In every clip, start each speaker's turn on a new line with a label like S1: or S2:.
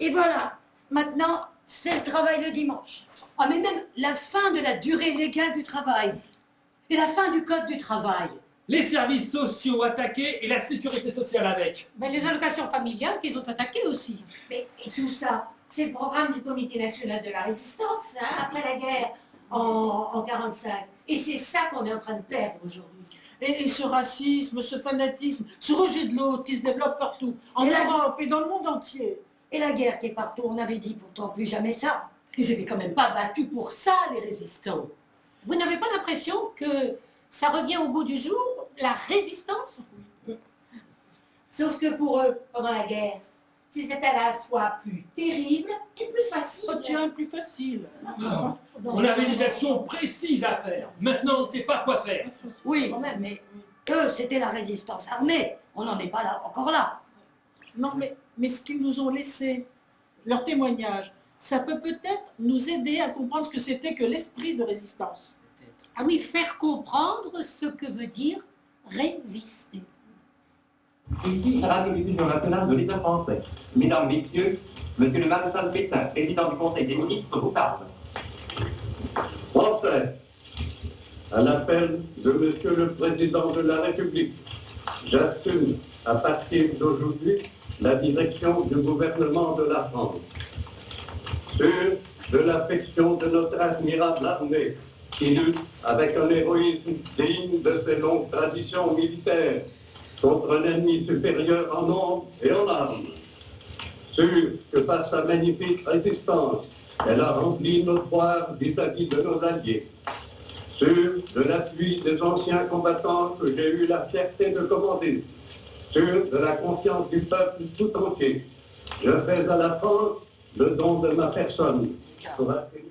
S1: Et voilà, maintenant, c'est le travail le dimanche.
S2: Ah, mais même la fin de la durée légale du travail et la fin du code du travail.
S3: Les services sociaux attaqués et la sécurité sociale avec.
S2: Ben, les allocations familiales qu'ils ont attaquées aussi.
S4: Mais, et tout ça, c'est le programme du Comité national de la résistance, hein, après la guerre en 45. Et c'est ça qu'on est en train de perdre aujourd'hui.
S5: Et ce racisme, ce fanatisme, ce rejet de l'autre qui se développe partout, en Europe et dans le monde entier.
S1: Et la guerre qui est partout, on avait dit pourtant plus jamais ça.
S2: Ils n'étaient quand même pas battus pour ça, les résistants. Vous n'avez pas l'impression que ça revient au goût du jour, la résistance?
S4: Sauf que pour eux, pendant la guerre, c'était à la fois plus terrible et plus facile.
S5: Oh tiens, plus facile.
S3: Oh, on avait des actions précises à faire. Maintenant, on ne sait pas quoi faire.
S1: Oui, quand même, mais eux, c'était la résistance armée. On n'en est pas là, encore là.
S5: Non, mais ce qu'ils nous ont laissé, leur témoignage, ça peut peut-être nous aider à comprendre ce que c'était que l'esprit de résistance.
S2: Ah oui, faire comprendre ce que veut dire résister.
S6: Ici, à la télévision nationale de l'État français. Mesdames, Messieurs, Monsieur le maréchal Pétain, président du Conseil des ministres, vous parle.
S7: Français, à l'appel de Monsieur le Président de la République, j'assume à partir d'aujourd'hui la direction du gouvernement de la France. Sûr de l'affection de notre admirable armée, qui lutte avec un héroïsme digne de ses longues traditions militaires contre un ennemi supérieur en nombre et en armes. Sûr que par sa magnifique résistance, elle a rempli notre devoir vis-à-vis de nos alliés. Sûr de l'appui des anciens combattants que j'ai eu la fierté de commander. Sûr de la confiance du peuple tout entier. Je fais à la France le don de ma personne pour atténuer.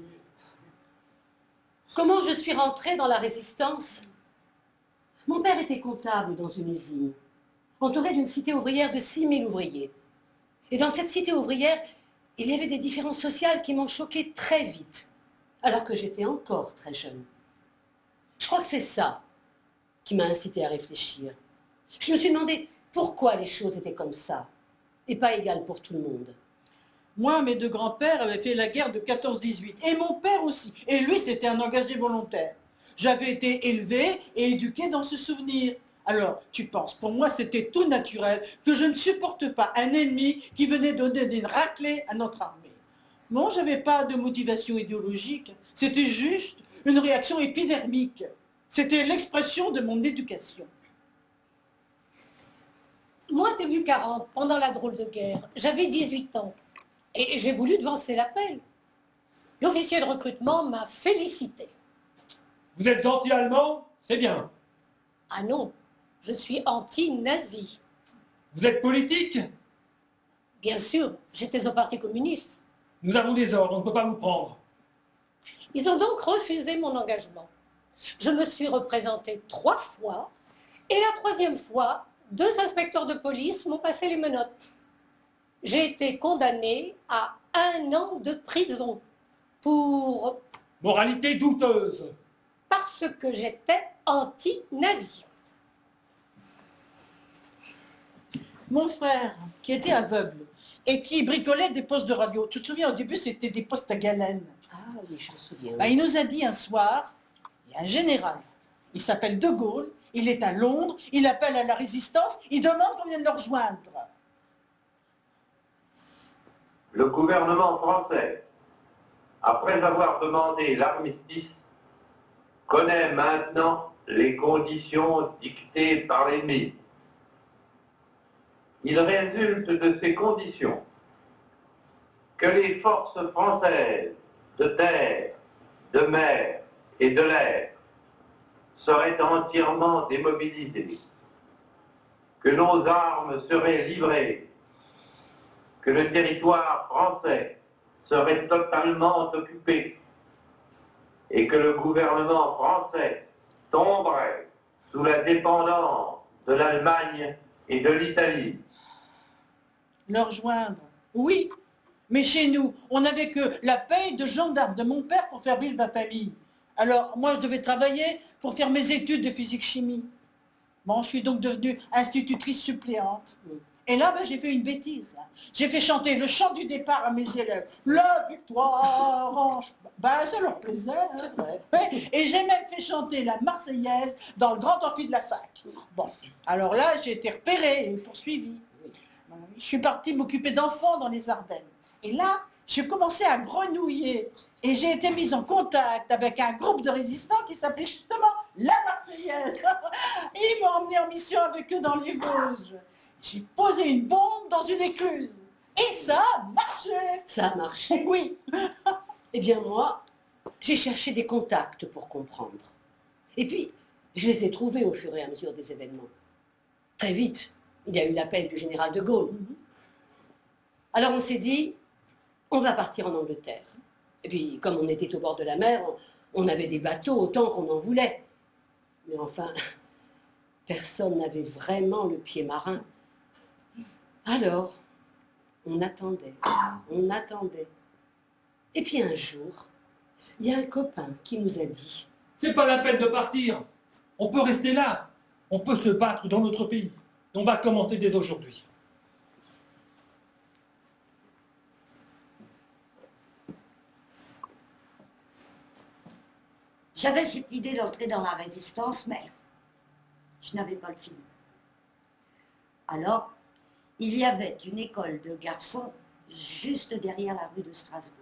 S2: Comment je suis rentrée dans la résistance? Mon père était comptable dans une usine, entouré d'une cité ouvrière de 6000 ouvriers. Et dans cette cité ouvrière, il y avait des différences sociales qui m'ont choquée très vite, alors que j'étais encore très jeune. Je crois que c'est ça qui m'a incitée à réfléchir. Je me suis demandé pourquoi les choses étaient comme ça, et pas égales pour tout le monde.
S5: Moi, mes deux grands-pères avaient fait la guerre de 14-18, et mon père aussi. Et lui, c'était un engagé volontaire. J'avais été élevée et éduquée dans ce souvenir. Alors, tu penses, pour moi, c'était tout naturel que je ne supporte pas un ennemi qui venait donner des raclées à notre armée. Non, je n'avais pas de motivation idéologique. C'était juste une réaction épidermique. C'était l'expression de mon éducation.
S2: Moi, début 40, pendant la drôle de guerre, j'avais 18 ans. Et j'ai voulu devancer l'appel. L'officier de recrutement m'a félicité.
S3: Vous êtes anti-allemand? C'est bien.
S2: Ah non, je suis anti-nazi.
S3: Vous êtes politique?
S2: Bien sûr, j'étais au Parti communiste.
S3: Nous avons des ordres, on ne peut pas vous prendre.
S2: Ils ont donc refusé mon engagement. Je me suis représentée 3 fois, et la 3e fois, 2 inspecteurs de police m'ont passé les menottes. J'ai été condamnée à 1 an de prison pour...
S3: Moralité douteuse.
S2: Parce que j'étais anti-nazi.
S5: Mon frère, qui était aveugle et qui bricolait des postes de radio, tu te souviens, au début, c'était des postes à galène.
S2: Ah oui, je me souviens.
S5: Il nous a dit un soir, il y a un général, il s'appelle De Gaulle, il est à Londres, il appelle à la résistance, il demande qu'on vienne le rejoindre.
S6: Le gouvernement français, après avoir demandé l'armistice, connaît maintenant les conditions dictées par l'ennemi. Il résulte de ces conditions que les forces françaises de terre, de mer et de l'air seraient entièrement démobilisées, que nos armes seraient livrées, que le territoire français serait totalement occupé et que le gouvernement français tomberait sous la dépendance de l'Allemagne et de l'Italie.
S5: Le rejoindre, oui, mais chez nous, on n'avait que la paye de gendarme de mon père pour faire vivre ma famille. Alors, moi, je devais travailler pour faire mes études de physique-chimie. Bon, je suis donc devenue institutrice suppléante. Et là, ben, j'ai fait une bêtise. J'ai fait chanter le chant du départ à mes élèves. La victoire en... Ben, ça leur plaisait. Hein. Ouais. Et j'ai même fait chanter la Marseillaise dans le grand amphi de la fac. Bon, alors là, j'ai été repérée et poursuivie. Je suis partie m'occuper d'enfants dans les Ardennes. Et là, j'ai commencé à grenouiller. Et j'ai été mise en contact avec un groupe de résistants qui s'appelait justement la Marseillaise. Ils m'ont emmené en mission avec eux dans les Vosges. J'ai posé une bombe dans une écluse. Et ça a marché.
S2: Ça a marché?
S5: Oui.
S2: Eh bien moi, j'ai cherché des contacts pour comprendre. Et puis, je les ai trouvés au fur et à mesure des événements. Très vite, il y a eu l'appel du général de Gaulle. Alors on s'est dit, on va partir en Angleterre. Et puis, comme on était au bord de la mer, on avait des bateaux autant qu'on en voulait. Mais enfin, personne n'avait vraiment le pied marin. Alors, on attendait, on attendait. Et puis un jour, il y a un copain qui nous a dit «
S3: C'est pas la peine de partir. On peut rester là. On peut se battre dans notre pays. On va commencer dès aujourd'hui. »
S1: J'avais cette idée d'entrer dans la résistance, mais je n'avais pas le film. Alors, il y avait une école de garçons juste derrière la rue de Strasbourg.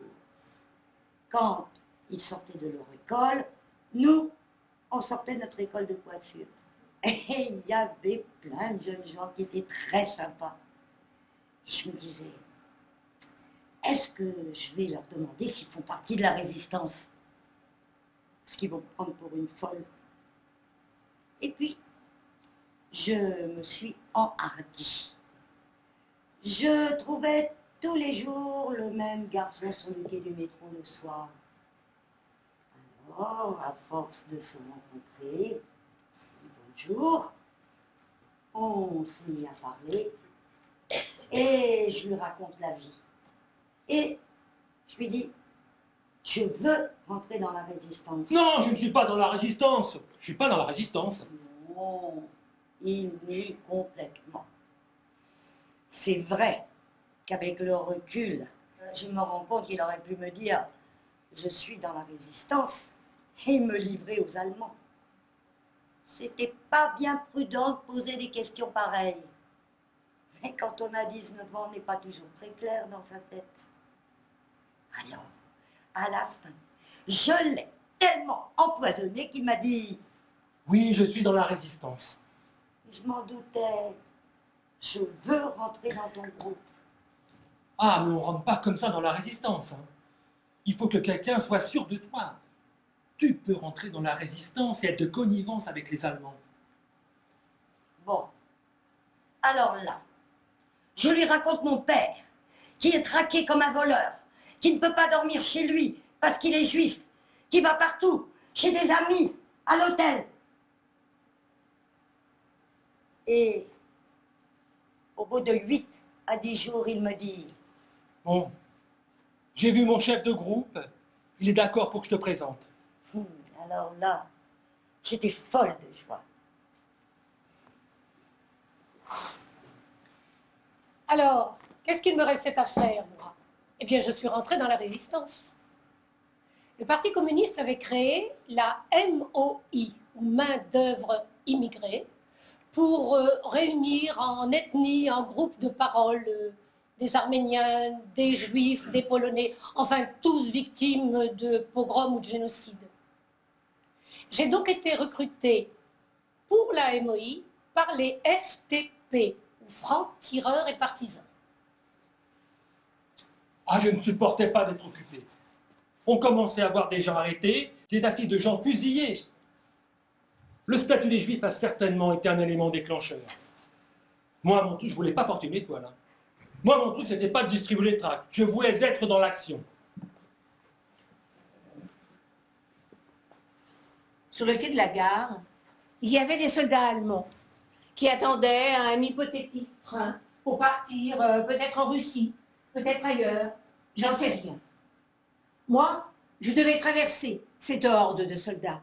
S1: Quand ils sortaient de leur école, nous, on sortait de notre école de coiffure. Et il y avait plein de jeunes gens qui étaient très sympas. Je me disais, est-ce que je vais leur demander s'ils font partie de la résistance? Parce qu'ils vont me prendre pour une folle. Et puis, je me suis enhardie. Je trouvais tous les jours le même garçon sur le quai du métro le soir. Alors, à force de se rencontrer, bonjour, on s'est mis à parler et je lui raconte la vie. Et je lui dis, je veux rentrer dans la résistance.
S3: Non, je ne suis pas dans la résistance. Je suis pas dans la résistance.
S1: Non, il nie complètement. C'est vrai qu'avec le recul, je me rends compte qu'il aurait pu me dire « je suis dans la résistance » et me livrer aux Allemands. C'était pas bien prudent de poser des questions pareilles. Mais quand on a 19 ans, on n'est pas toujours très clair dans sa tête. Alors, à la fin, je l'ai tellement empoisonné qu'il m'a dit
S3: « Oui, je suis dans la résistance. »
S1: Je m'en doutais. Je veux rentrer dans ton groupe.
S3: Ah, mais on ne rentre pas comme ça dans la résistance. Hein. Il faut que quelqu'un soit sûr de toi. Tu peux rentrer dans la résistance et être de connivence avec les Allemands.
S1: Bon. Alors là, je lui raconte mon père, qui est traqué comme un voleur, qui ne peut pas dormir chez lui parce qu'il est juif, qui va partout, chez des amis, à l'hôtel. Et au bout de 8 à 10 jours, il me dit
S3: « Bon, j'ai vu mon chef de groupe, il est d'accord pour que je te présente. »
S1: Alors là, j'étais folle de joie.
S4: Alors, qu'est-ce qu'il me restait à faire, moi? Eh bien, je suis rentrée dans la résistance. Le Parti communiste avait créé la MOI, ou main-d'œuvre immigrée, pour réunir en ethnie, en groupe de parole, des Arméniens, des Juifs, des Polonais, enfin tous victimes de pogroms ou de génocide. J'ai donc été recrutée pour la MOI par les FTP, ou francs-tireurs et partisans.
S3: Ah, je ne supportais pas d'être occupé. On commençait à voir des gens arrêtés, des affiches de gens fusillés. Le statut des Juifs a certainement été un élément déclencheur. Moi, mon truc, je ne voulais pas porter une étoile. Hein. Moi, mon truc, c'était pas de distribuer les tracts. Je voulais être dans l'action.
S4: Sur le quai de la gare, il y avait des soldats allemands qui attendaient un hypothétique train pour partir peut-être en Russie, peut-être ailleurs, j'en sais rien. Moi, je devais traverser cette horde de soldats.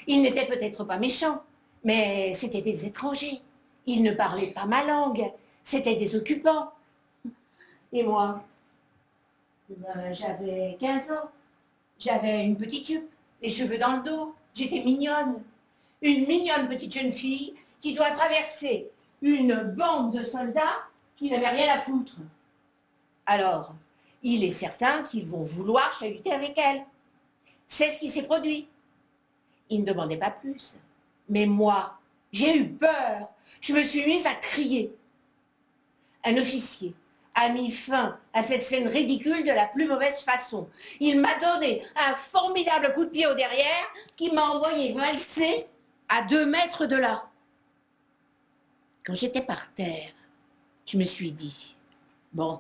S4: Ils n'étaient peut-être pas méchants, mais c'étaient des étrangers. Ils ne parlaient pas ma langue.
S8: C'était des occupants. Et moi, j'avais 15 ans. J'avais une petite jupe, les cheveux dans le dos. J'étais mignonne. Une mignonne petite jeune fille qui doit traverser une bande de soldats qui n'avaient rien à foutre. Alors, il est certain qu'ils vont vouloir chahuter avec elle. C'est ce qui s'est produit. Ils ne demandaient pas plus. Mais moi, j'ai eu peur. Je me suis mise à crier. Un officier a mis fin à cette scène ridicule de la plus mauvaise façon. Il m'a donné un formidable coup de pied au derrière qui m'a envoyé valser à 2 mètres de là. Quand j'étais par terre, je me suis dit, bon,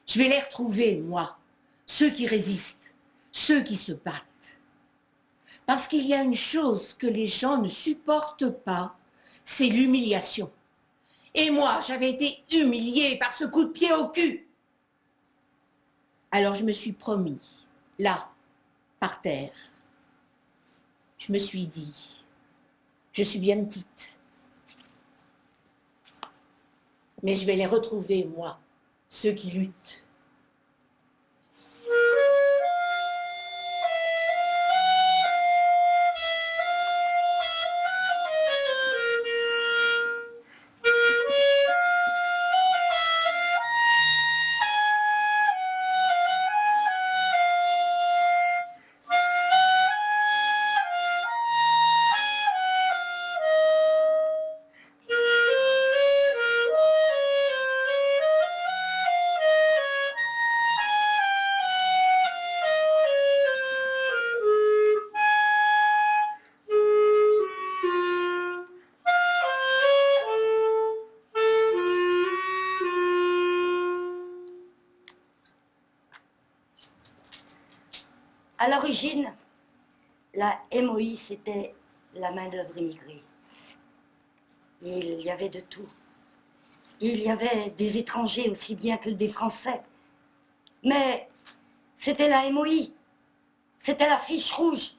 S8: je vais les retrouver, moi, ceux qui résistent, ceux qui se battent. Parce qu'il y a une chose que les gens ne supportent pas, c'est l'humiliation. Et moi, j'avais été humiliée par ce coup de pied au cul. Alors je me suis promis, là, par terre, je me suis dit, je suis bien petite, mais je vais les retrouver, moi, ceux qui luttent.
S1: À l'origine, la MOI, c'était la main-d'œuvre immigrée. Il y avait de tout. Il y avait des étrangers aussi bien que des Français. Mais c'était la MOI. C'était la fiche rouge.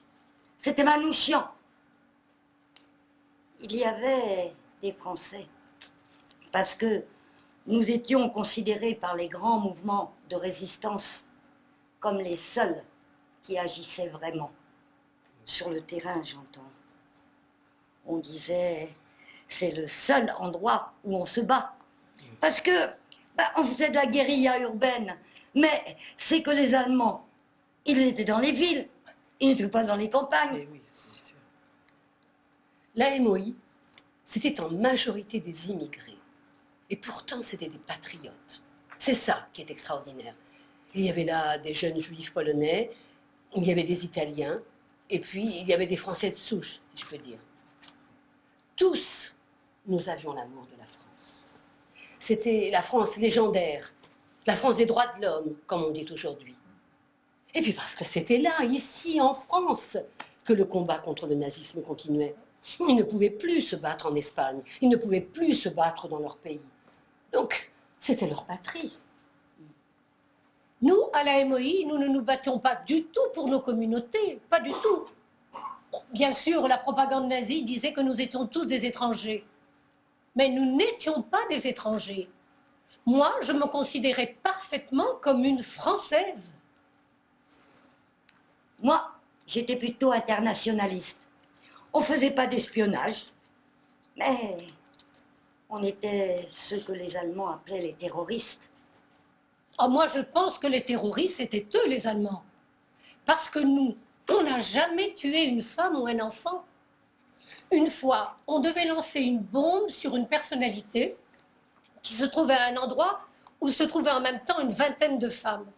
S1: C'était Manouchian. Il y avait des Français. Parce que nous étions considérés par les grands mouvements de résistance comme les seuls qui agissaient vraiment. Sur le terrain, j'entends. On disait, c'est le seul endroit où on se bat. Parce que, on faisait de la guérilla urbaine. Mais c'est que les Allemands, ils étaient dans les villes. Ils n'étaient pas dans les campagnes.
S2: Oui, c'est sûr. La MOI, c'était en majorité des immigrés. Et pourtant, c'était des patriotes. C'est ça qui est extraordinaire. Il y avait là des jeunes juifs polonais, il y avait des Italiens, et puis il y avait des Français de souche, si je peux dire. Tous, nous avions l'amour de la France. C'était la France légendaire, la France des droits de l'homme, comme on dit aujourd'hui. Et puis parce que c'était là, ici, en France, que le combat contre le nazisme continuait. Ils ne pouvaient plus se battre en Espagne, ils ne pouvaient plus se battre dans leur pays. Donc, c'était leur patrie.
S4: Nous, à la MOI, nous ne nous battions pas du tout pour nos communautés, pas du tout. Bon, bien sûr, la propagande nazie disait que nous étions tous des étrangers. Mais nous n'étions pas des étrangers. Moi, je me considérais parfaitement comme une Française.
S1: Moi, j'étais plutôt internationaliste. On ne faisait pas d'espionnage, mais on était ceux que les Allemands appelaient les terroristes.
S4: Oh, moi, je pense que les terroristes, c'était eux, les Allemands. Parce que nous, on n'a jamais tué une femme ou un enfant. Une fois, on devait lancer une bombe sur une personnalité qui se trouvait à un endroit où se trouvaient en même temps une vingtaine de femmes.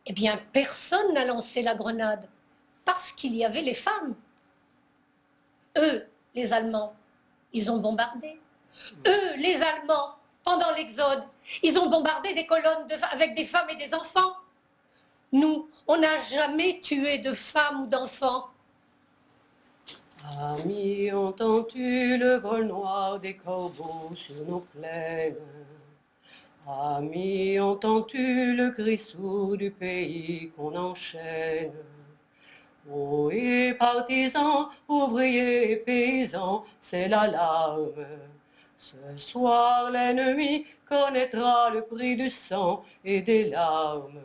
S4: Eh bien, personne n'a lancé la grenade parce qu'il y avait les femmes. Eux, les Allemands, ils ont bombardé. Eux, les Allemands, pendant l'Exode, ils ont bombardé des colonnes avec des femmes et des enfants. Nous, on n'a jamais tué de femmes ou d'enfants.
S2: Amis, entends-tu le vol noir des corbeaux sur nos plaines? Amis, entends-tu le cri sourd du pays qu'on enchaîne? Oh, et partisans, ouvriers et paysans, c'est l'alarme. Ce soir, l'ennemi connaîtra le prix du sang et des larmes.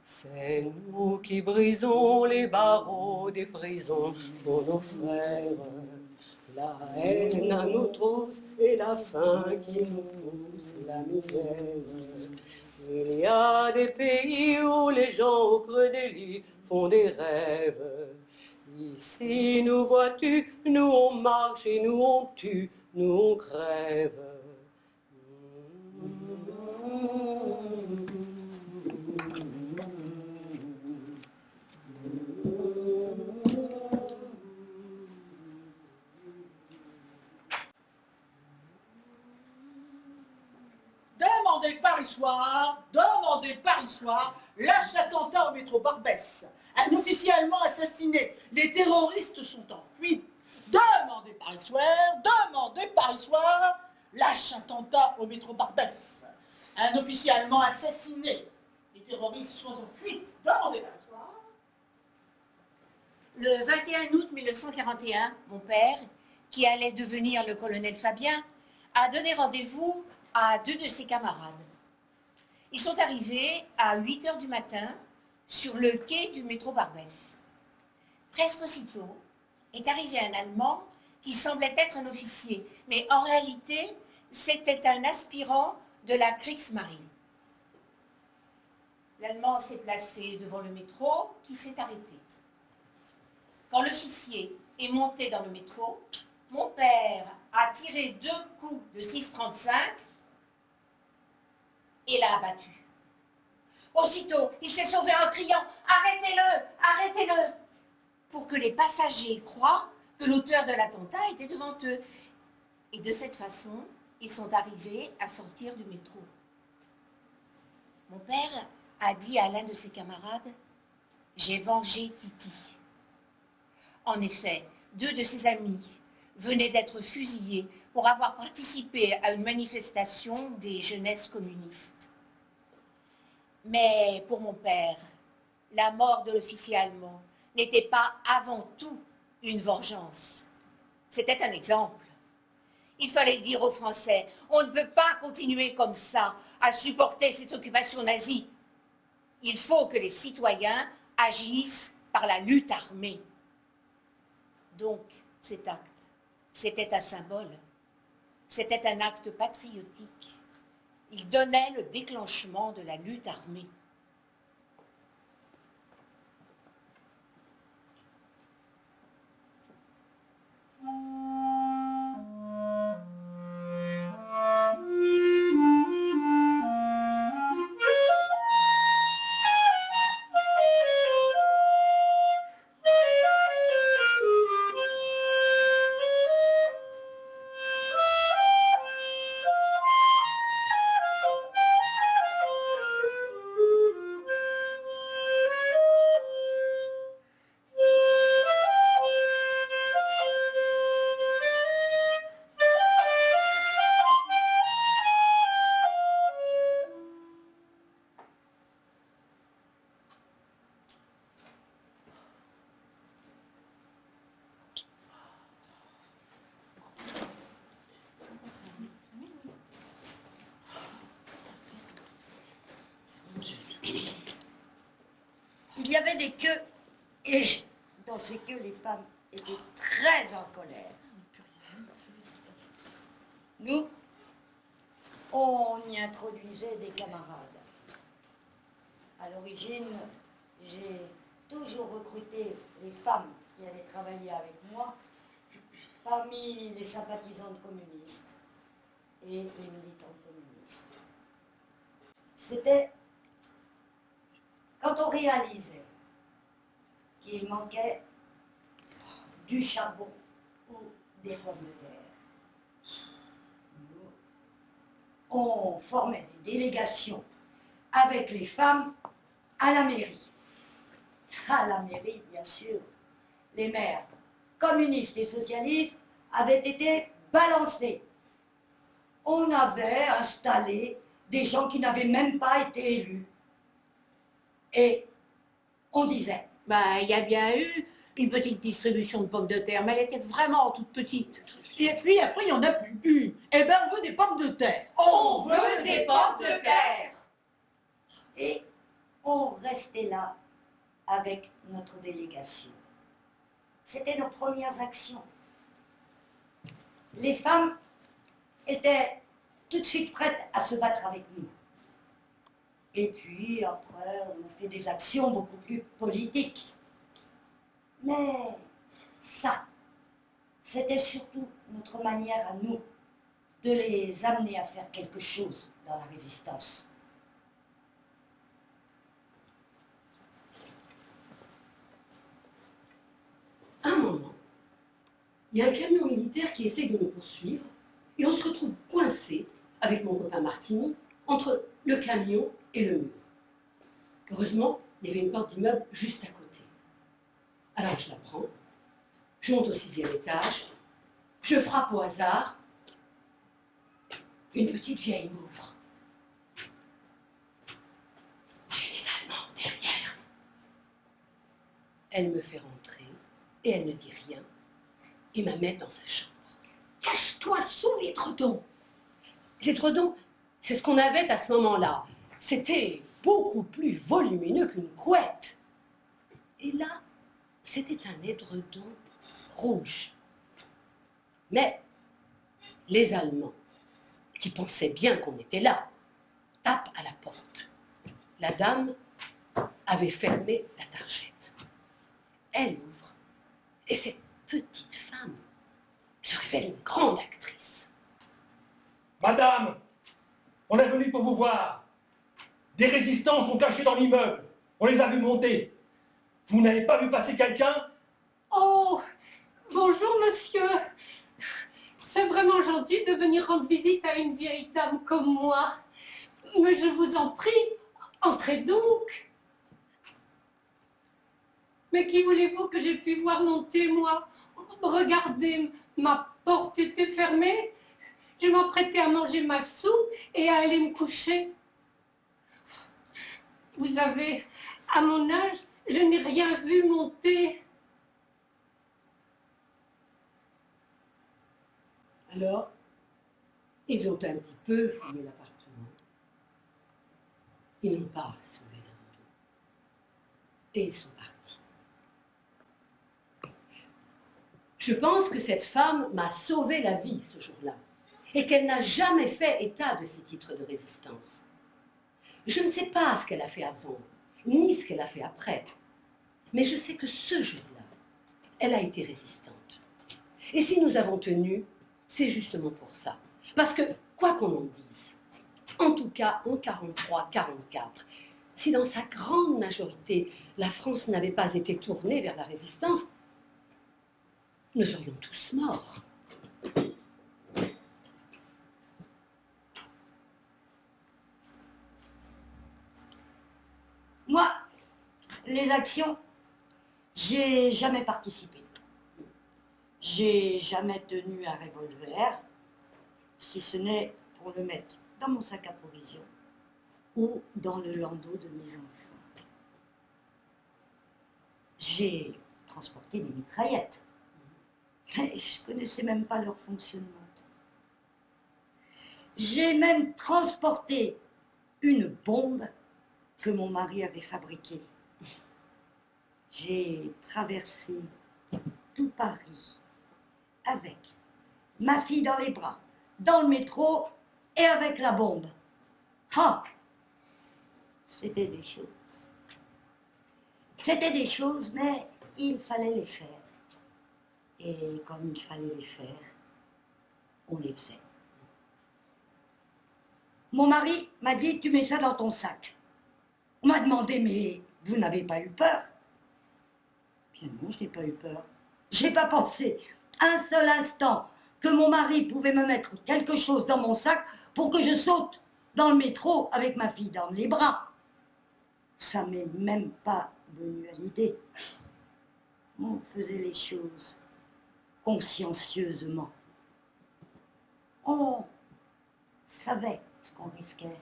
S2: C'est nous qui brisons les barreaux des prisons pour nos frères. La haine à nos trousses et la faim qui nous pousse, la misère. Il y a des pays où les gens au creux des lits font des rêves. Ici, nous vois-tu, nous on marche et nous on tue, nous on crève.
S5: Demandez Paris Soir, lâche attentat au métro Barbès. Un officier allemand assassiné. Les terroristes sont en fuite. Demandez Paris Soir, lâche attentat au métro Barbès. Un officier allemand assassiné. Les terroristes sont en fuite. Demandez Paris Soir.
S8: Le 21 août 1941, mon père, qui allait devenir le colonel Fabien, a donné rendez-vous à 2 de ses camarades. Ils sont arrivés à 8 h du matin sur le quai du métro Barbès. Presque aussitôt est arrivé un Allemand qui semblait être un officier, mais en réalité, c'était un aspirant de la Kriegsmarine. L'Allemand s'est placé devant le métro qui s'est arrêté. Quand l'officier est monté dans le métro, mon père a tiré 2 coups de 6,35 et l'a abattu. Aussitôt, il s'est sauvé en criant « Arrêtez-le, arrêtez-le !» pour que les passagers croient que l'auteur de l'attentat était devant eux. Et de cette façon, ils sont arrivés à sortir du métro. Mon père a dit à l'un de ses camarades « J'ai vengé Titi ». En effet, 2 de ses amis venaient d'être fusillés pour avoir participé à une manifestation des jeunesses communistes. Mais pour mon père, la mort de l'officier allemand n'était pas avant tout une vengeance. C'était un exemple. Il fallait dire aux Français, on ne peut pas continuer comme ça à supporter cette occupation nazie. Il faut que les citoyens agissent par la lutte armée. Donc, cet acte, c'était un symbole, c'était un acte patriotique. Il donnait le déclenchement de la lutte armée.
S1: Il y avait des queues, et dans ces queues, les femmes étaient très en colère. Nous, on y introduisait des camarades. À l'origine, j'ai toujours recruté les femmes qui allaient travailler avec moi parmi les sympathisantes communistes et les militantes communistes. C'était quand on réalisait qu'il manquait du charbon ou des pommes de terre. On formait des délégations avec les femmes à la mairie. À la mairie, bien sûr, les maires communistes et socialistes avaient été balancés. On avait installé des gens qui n'avaient même pas été élus. Et on disait,
S8: Il y a bien eu une petite distribution de pommes de terre, mais elle était vraiment toute petite.
S5: Et puis après, il n'y en a plus une. Eh ben, on veut des pommes de terre.
S8: On veut des pommes de terre.
S1: Et on restait là avec notre délégation. C'était nos premières actions. Les femmes étaient tout de suite prêtes à se battre avec nous. Et puis après, on a fait des actions beaucoup plus politiques. Mais ça, c'était surtout notre manière à nous de les amener à faire quelque chose dans la résistance.
S2: À un moment, il y a un camion militaire qui essaie de nous poursuivre et on se retrouve coincé avec mon copain Martini entre le camion et le mur. Heureusement, il y avait une porte d'immeuble juste à côté. Alors je la prends, je monte au 6e étage, je frappe au hasard, une petite vieille m'ouvre. J'ai les Allemands derrière. Elle me fait rentrer et elle ne dit rien et m'amène dans sa chambre. Cache-toi sous l'édredon. L'édredon, c'est ce qu'on avait à ce moment-là. C'était beaucoup plus volumineux qu'une couette. Et là, c'était un édredon rouge. Mais les Allemands, qui pensaient bien qu'on était là, tapent à la porte. La dame avait fermé la targette. Elle ouvre, et cette petite femme se révèle une grande actrice.
S3: Madame, on est venu pour vous voir. Des résistants sont cachés dans l'immeuble. On les a vus monter. Vous n'avez pas vu passer quelqu'un?
S4: Oh, bonjour monsieur. C'est vraiment gentil de venir rendre visite à une vieille dame comme moi. Mais je vous en prie, entrez donc. Mais qui voulez-vous que j'ai pu voir monter, moi? Regardez, ma porte était fermée. Je m'apprêtais à manger ma soupe et à aller me coucher. Vous savez, à mon âge, je n'ai rien vu monter.
S2: Alors, ils ont un petit peu fouillé l'appartement. Ils n'ont pas sauvé la dodo. Et ils sont partis. Je pense que cette femme m'a sauvé la vie ce jour-là et qu'elle n'a jamais fait état de ses titres de résistance. Je ne sais pas ce qu'elle a fait avant, ni ce qu'elle a fait après, mais je sais que ce jour-là, elle a été résistante. Et si nous avons tenu, c'est justement pour ça. Parce que, quoi qu'on en dise, en tout cas en 43-44, si dans sa grande majorité, la France n'avait pas été tournée vers la résistance, nous serions tous morts.
S1: Moi, les actions, j'ai jamais participé. J'ai jamais tenu un revolver, si ce n'est pour le mettre dans mon sac à provisions ou dans le landau de mes enfants. J'ai transporté des mitraillettes. Mais je connaissais même pas leur fonctionnement. J'ai même transporté une bombe que mon mari avait fabriquée. J'ai traversé tout Paris avec ma fille dans les bras, dans le métro et avec la bombe. Ah! C'était des choses. C'était des choses, mais il fallait les faire. Et comme il fallait les faire, on les faisait. Mon mari m'a dit, tu mets ça dans ton sac. On m'a demandé, mais vous n'avez pas eu peur? Bien non, je n'ai pas eu peur. Je n'ai pas pensé un seul instant que mon mari pouvait me mettre quelque chose dans mon sac pour que je saute dans le métro avec ma fille dans les bras. Ça m'est même pas venu à l'idée. On faisait les choses consciencieusement. On savait ce qu'on risquait,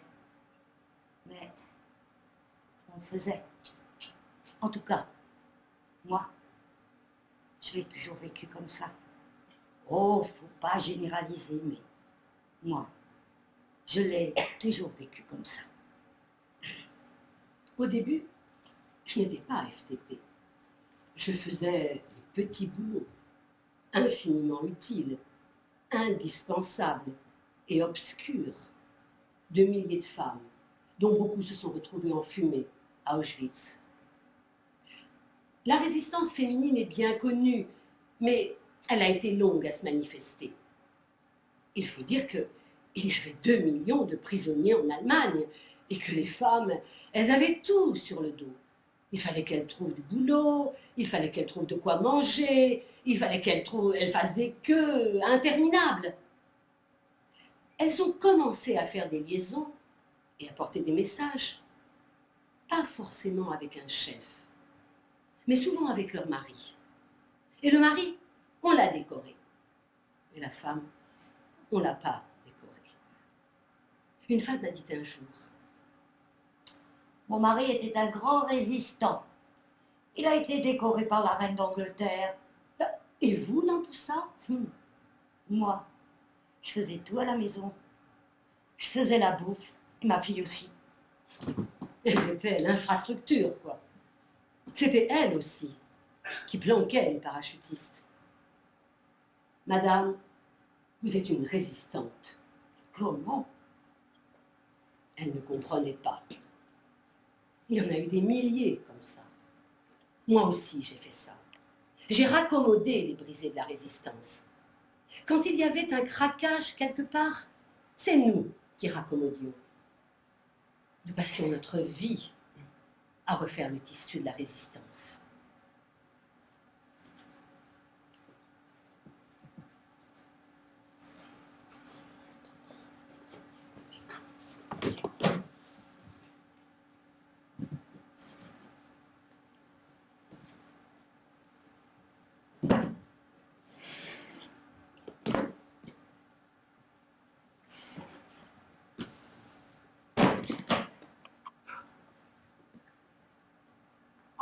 S1: mais on faisait. En tout cas, moi, Je l'ai toujours vécu comme ça. Oh, faut pas généraliser, mais moi, je l'ai toujours vécu comme ça.
S2: Au début, je n'étais pas FTP. Je faisais des petits boulots, infiniment utiles, indispensables et obscurs, de milliers de femmes, dont beaucoup se sont retrouvées enfumées à Auschwitz. La résistance féminine est bien connue, mais elle a été longue à se manifester. Il faut dire qu'il y avait 2 millions de prisonniers en Allemagne et que les femmes, elles avaient tout sur le dos. Il fallait qu'elles trouvent du boulot, il fallait qu'elles trouvent de quoi manger, il fallait qu'elles fassent des queues interminables. Elles ont commencé à faire des liaisons et à porter des messages, pas forcément avec un chef, mais souvent avec leur mari. Et le mari, on l'a décoré. Et la femme, on ne l'a pas décorée. Une femme m'a dit un jour,
S1: Mon mari était un grand résistant. Il a été décoré par la reine d'Angleterre.
S2: et vous dans tout ça?
S1: Moi, je faisais tout à la maison. Je faisais la bouffe, et ma fille aussi.
S2: Elles étaient l'infrastructure, quoi. C'était elle aussi qui planquait les parachutistes. Madame, vous êtes une résistante.
S1: Comment?
S2: Elle ne comprenait pas. Il y en a eu des milliers comme ça. Moi aussi, j'ai fait ça. J'ai raccommodé les brisés de la résistance. Quand il y avait un craquage quelque part, c'est nous qui raccommodions. Nous passions notre vie à refaire le tissu de la résistance.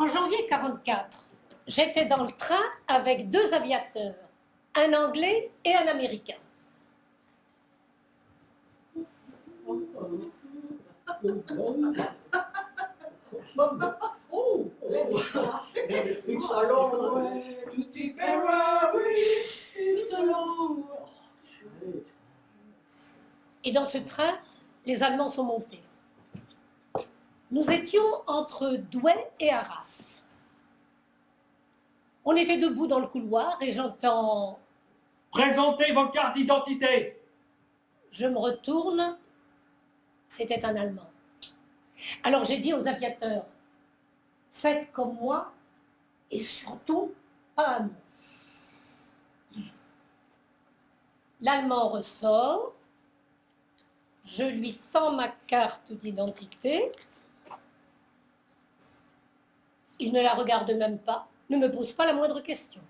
S4: En janvier 1944, j'étais dans le train avec 2 aviateurs, un Anglais et un Américain.
S5: It's a long way to Tipperary. It's a long way.
S4: Et dans ce train, les Allemands sont montés. Nous étions entre Douai et Arras. On était debout dans le couloir et j'entends...
S3: Présentez vos cartes d'identité.
S4: Je me retourne, c'était un Allemand. Alors j'ai dit aux aviateurs, faites comme moi et surtout pas un mot. L'Allemand ressort, je lui tends ma carte d'identité, il ne la regarde même pas, ne me pose pas la moindre question.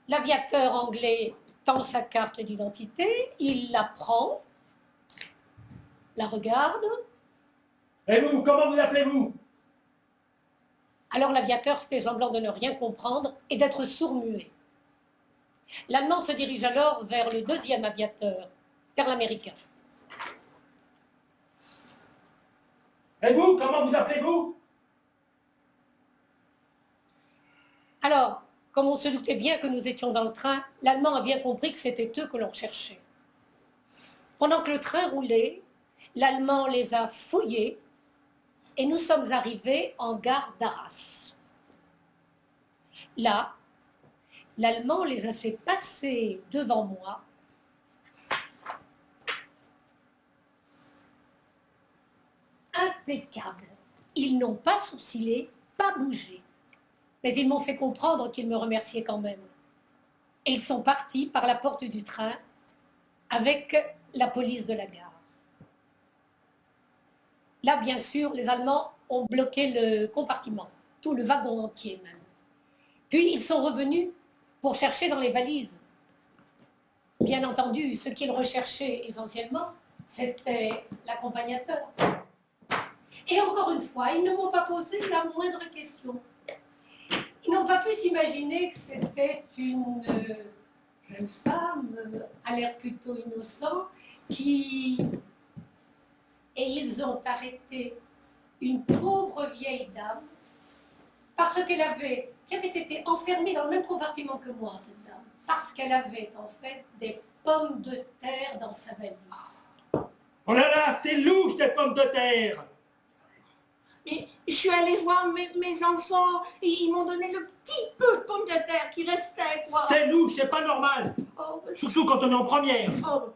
S4: L'aviateur anglais tend sa carte d'identité, il la prend, la regarde.
S3: Et vous, comment vous appelez-vous?
S4: Alors l'aviateur fait semblant de ne rien comprendre et d'être sourd-muet. L'Allemand se dirige alors vers le 2e aviateur, vers l'Américain.
S3: Et vous, comment vous appelez-vous?
S4: Alors, comme on se doutait bien que nous étions dans le train, l'Allemand a bien compris que c'était eux que l'on cherchait. Pendant que le train roulait, l'Allemand les a fouillés et nous sommes arrivés en gare d'Arras. Là, l'Allemand les a fait passer devant moi. Impeccable. Ils n'ont pas sourcillé, pas bougé. Mais ils m'ont fait comprendre qu'ils me remerciaient quand même. Et ils sont partis par la porte du train avec la police de la gare. Là, bien sûr, les Allemands ont bloqué le compartiment, tout le wagon entier même. Puis ils sont revenus pour chercher dans les valises. Bien entendu, ce qu'ils recherchaient essentiellement, c'était l'accompagnateur. Et encore une fois, ils ne m'ont pas posé la moindre question. Ils n'ont pas pu s'imaginer que c'était une jeune femme à l'air plutôt innocent qui... Et ils ont arrêté une pauvre vieille dame parce qu'elle avait, qui avait été enfermée dans le même compartiment que moi, cette dame, parce qu'elle avait en fait des pommes de terre dans sa valise.
S3: Oh là là, c'est louche des pommes de terre!
S8: Mais je suis allée voir mes enfants et ils m'ont donné le petit peu de pommes de terre qui restait, quoi.
S3: C'est louche, c'est pas normal!
S8: Oh,
S3: Surtout quand on est en première!
S8: oh.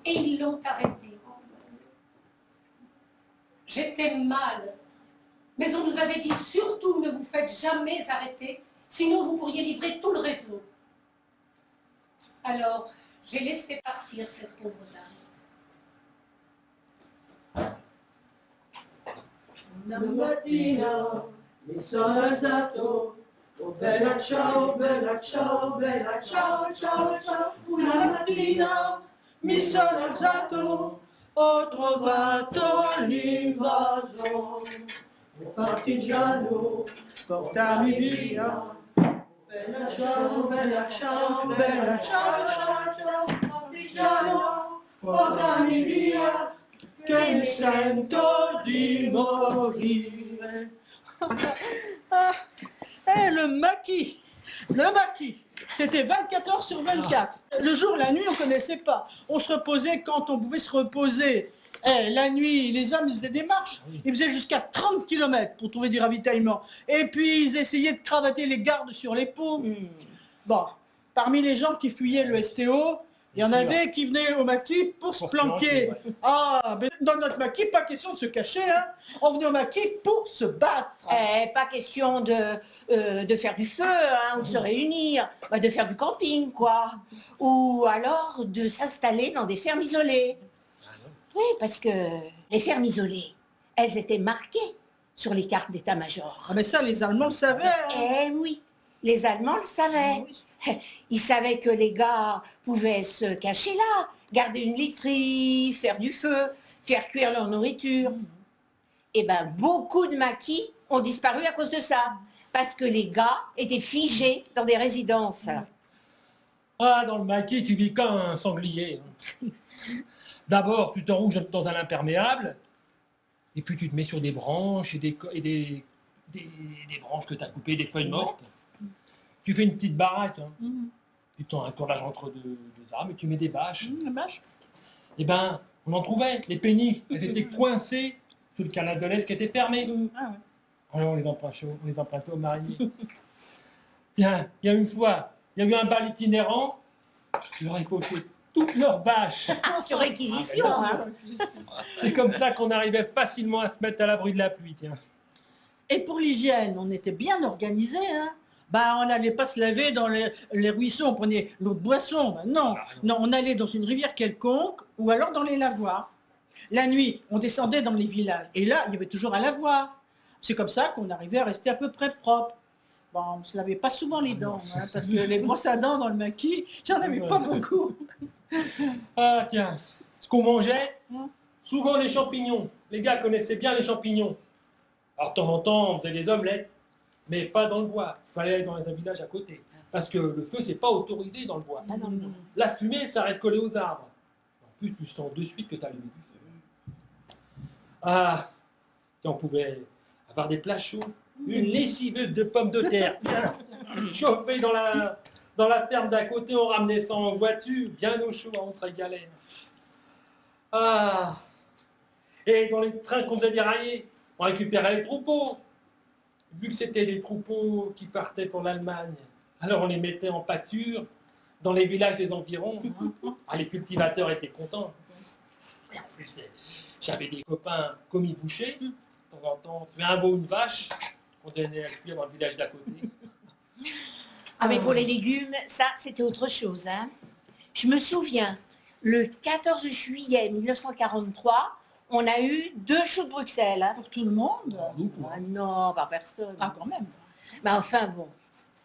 S4: Et ils l'ont arrêté. J'étais mal. Mais on nous avait dit surtout ne vous faites jamais arrêter, sinon vous pourriez livrer tout le réseau. Alors, j'ai laissé partir cette pauvre dame.
S5: Una mattina mi sono alzato, oh bella ciao, bella ciao, bella ciao, ciao, ciao. Una mattina mi sono alzato, ho trovato l'invaso. Oh partigiano, portami via. Bella ciao, bella ciao, bella ciao, ciao, ciao. Partigiano, portami via. Che mi sento di morire. Le maquis, c'était 24 heures sur 24. Le jour, la nuit, on ne connaissait pas. On se reposait quand on pouvait se reposer. La nuit, les hommes, ils faisaient des marches. Ils faisaient jusqu'à 30 km pour trouver du ravitaillement. Et puis, ils essayaient de cravater les gardes sur les ponts. Bon, parmi les gens qui fuyaient le STO, il y en avait qui venaient au maquis pour se planquer.
S3: Ouais.
S5: Ah, mais dans notre maquis, pas question de se cacher. Hein. On venait au maquis pour se battre.
S8: Pas question de faire du feu, hein, ou de se réunir, bah, de faire du camping, quoi. Ou alors de s'installer dans des fermes isolées. Oui, parce que les fermes isolées, elles étaient marquées sur les cartes d'état-major.
S5: Ah, mais ça, les Allemands le savaient. Hein.
S8: Eh oui, les Allemands le savaient. Ils savaient que les gars pouvaient se cacher là, garder une literie, faire du feu, faire cuire leur nourriture. Et ben beaucoup de maquis ont disparu à cause de ça, parce que les gars étaient figés dans des résidences.
S3: Ah, dans le maquis, tu vis comme un sanglier. D'abord, tu t'enrouges dans un imperméable, et puis tu te mets sur des branches et des branches que tu as coupées, des feuilles mortes. Tu fais une petite baraque, hein. Tu tends un cordage entre deux arbres et tu mets des bâches. Eh ben, on en trouvait, les péniches, elles étaient coincées sous le canal de l'Est qui était fermé. Alors on les empruntait aux mariniers. Tiens, il y a une fois, il y a eu un bal itinérant, je leur ai fauché toutes leurs bâches.
S8: Sur réquisition, hein.
S5: C'est comme ça qu'on arrivait facilement à se mettre à l'abri de la pluie, tiens. Et pour l'hygiène, on était bien organisé, hein. Bah, on n'allait pas se laver dans les ruisseaux, on prenait l'eau de boisson. Bah, non, on allait dans une rivière quelconque ou alors dans les lavoirs. La nuit, on descendait dans les villages et là, il y avait toujours un lavoir. C'est comme ça qu'on arrivait à rester à peu près propre. Bon, on ne se lavait pas souvent les dents, hein, parce que les brosses à dents dans le maquis, j'en avais pas beaucoup.
S3: Ah tiens, ce qu'on mangeait, souvent les champignons. Les gars connaissaient bien les champignons. Alors de temps en temps, on faisait des omelettes, mais pas dans le bois. Il fallait aller dans un village à côté. Parce que le feu, c'est pas autorisé dans le bois. La fumée, ça reste collé aux arbres. En plus, tu sens de suite que tu as allumé du feu. Ah, on pouvait avoir des plats chauds. Une lessiveuse de pommes de terre, bien chauffée dans la ferme d'à côté, on ramenait ça en voiture, bien au chaud, on se régalait. Ah, et dans les trains qu'on faisait dérailler, on récupérait les troupeaux. Vu que c'était des troupeaux qui partaient pour l'Allemagne, alors on les mettait en pâture dans les villages des environs. Ah, les cultivateurs étaient contents. Et en plus, j'avais des copains commis bouchers. De temps en temps, tu fais un veau ou une vache, on donnait à cuire dans le village d'à côté.
S8: Ah mais pour les légumes, ça c'était autre chose. Hein. Je me souviens, le 14 juillet 1943, on a eu 2 choux de Bruxelles. Hein.
S5: Pour tout le monde?
S8: Ah non, par personne.
S5: Ah, quand même.
S8: Mais enfin bon,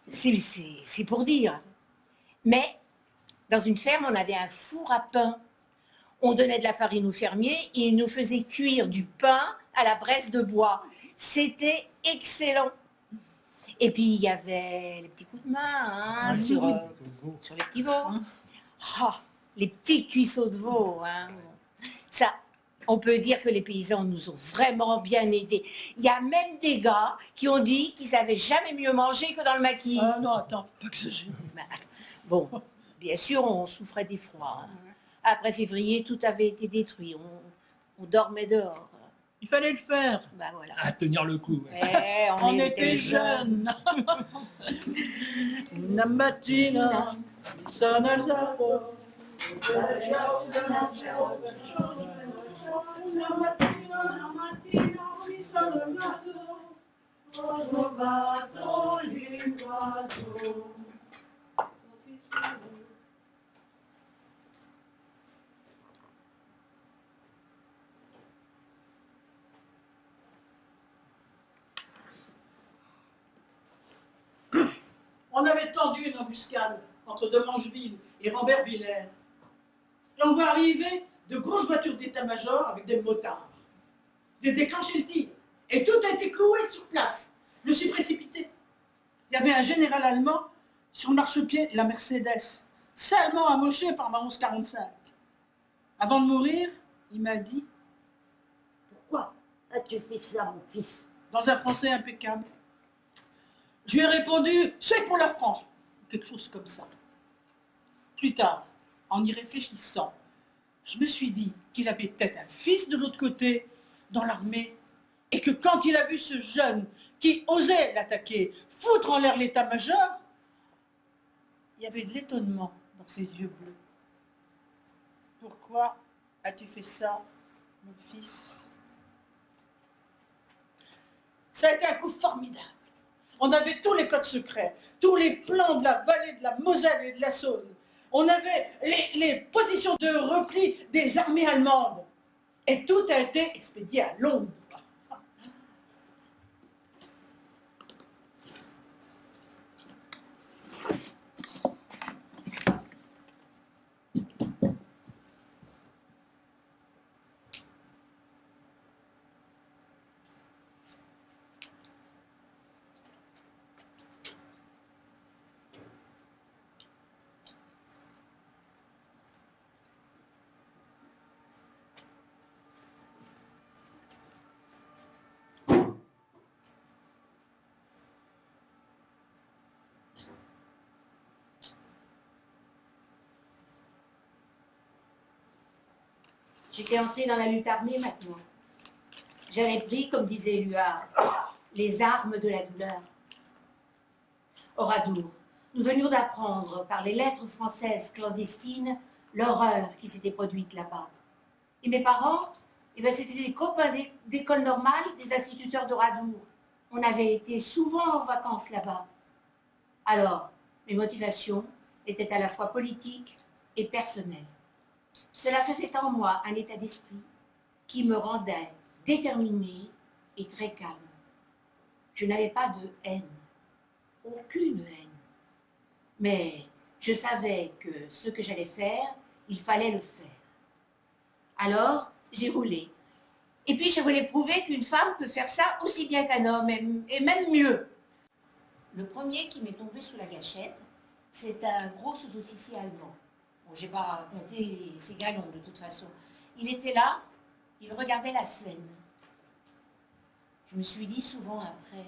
S8: c'est pour dire. Mais dans une ferme, on avait un four à pain. On donnait de la farine aux fermiers et ils nous faisaient cuire du pain à la braise de bois. C'était excellent. Et puis, il y avait les petits coups de main hein, sur les petits veaux. Ah, les petits cuisseaux de veau. Hein. Ça, on peut dire que les paysans nous ont vraiment bien aidés. Il y a même des gars qui ont dit qu'ils n'avaient jamais mieux mangé que dans le maquis.
S5: Ah non, attends, pas exagérer.
S8: Bon, bien sûr, on souffrait des froids. Hein. Après février, tout avait été détruit. On dormait dehors.
S5: Il fallait le faire.
S8: Bah voilà.
S3: À tenir le coup. Ouais.
S8: Ouais,
S5: On était jeunes. Una mattina mi sono alzato. Una mattina mi sono alzato. Ho trovato l'invaso. On avait tendu une embuscade entre Demangeville et Rambervillers. Et on voit arriver de grosses voitures d'état-major avec des motards. J'ai déclenché le tir. Et tout a été cloué sur place. Je me suis précipité. Il y avait un général allemand sur le marchepied, la Mercedes, salement amoché par ma 1145. Avant de mourir, il m'a dit « Pourquoi
S1: as-tu fait ça, mon fils? »
S5: dans un français impeccable. Je lui ai répondu, c'est pour la France, quelque chose comme ça. Plus tard, en y réfléchissant, je me suis dit qu'il avait peut-être un fils de l'autre côté, dans l'armée, et que quand il a vu ce jeune qui osait l'attaquer, foutre en l'air l'état-major, il y avait de l'étonnement dans ses yeux bleus. Pourquoi as-tu fait ça, mon fils? Ça a été un coup formidable. On avait tous les codes secrets, tous les plans de la vallée de la Moselle et de la Saône. On avait les positions de repli des armées allemandes. Et tout a été expédié à Londres.
S8: J'étais entrée dans la lutte armée maintenant. J'avais pris, comme disait Éluard, les armes de la douleur. Oradour, nous venions d'apprendre par les lettres françaises clandestines l'horreur qui s'était produite là-bas. Et mes parents, c'était des copains d'école normale, des instituteurs d'Oradour. On avait été souvent en vacances là-bas. Alors, mes motivations étaient à la fois politiques et personnelles. Cela faisait en moi un état d'esprit qui me rendait déterminée et très calme. Je n'avais pas de haine, aucune haine. Mais je savais que ce que j'allais faire, il fallait le faire. Alors, j'ai roulé. Et puis, je voulais prouver qu'une femme peut faire ça aussi bien qu'un homme, et même mieux. Le premier qui m'est tombé sous la gâchette, c'est un gros sous-officier allemand. Bon, je n'ai pas compté ses galons de toute façon. Il était là, il regardait la scène. Je me suis dit souvent après,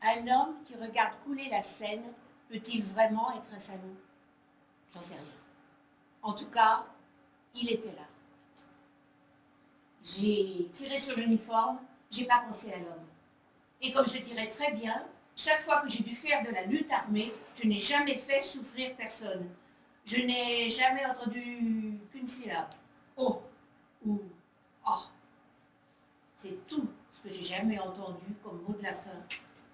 S8: un homme qui regarde couler la Seine peut-il vraiment être un salaud? J'en sais rien. En tout cas, il était là. J'ai tiré sur l'uniforme, j'ai pas pensé à l'homme. Et comme je tirais très bien, chaque fois que j'ai dû faire de la lutte armée, je n'ai jamais fait souffrir personne. Je n'ai jamais entendu qu'une syllabe. Oh ou oh. C'est tout ce que j'ai jamais entendu comme mot de la fin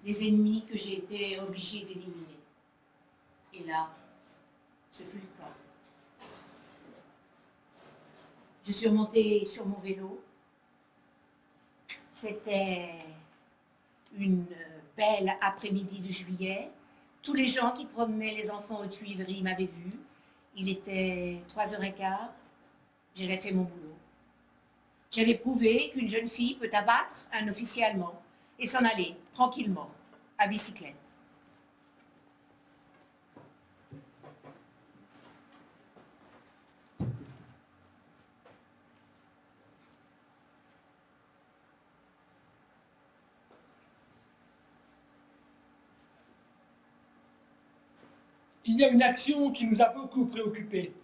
S8: des ennemis que j'ai été obligée d'éliminer. Et là, ce fut le cas. Je suis remontée sur mon vélo. C'était une belle après-midi de juillet. Tous les gens qui promenaient les enfants aux Tuileries m'avaient vu. Il était 3h15. J'avais fait mon boulot. J'avais prouvé qu'une jeune fille peut abattre un officier allemand et s'en aller tranquillement, à bicyclette.
S3: Il y a une action qui nous a beaucoup préoccupés.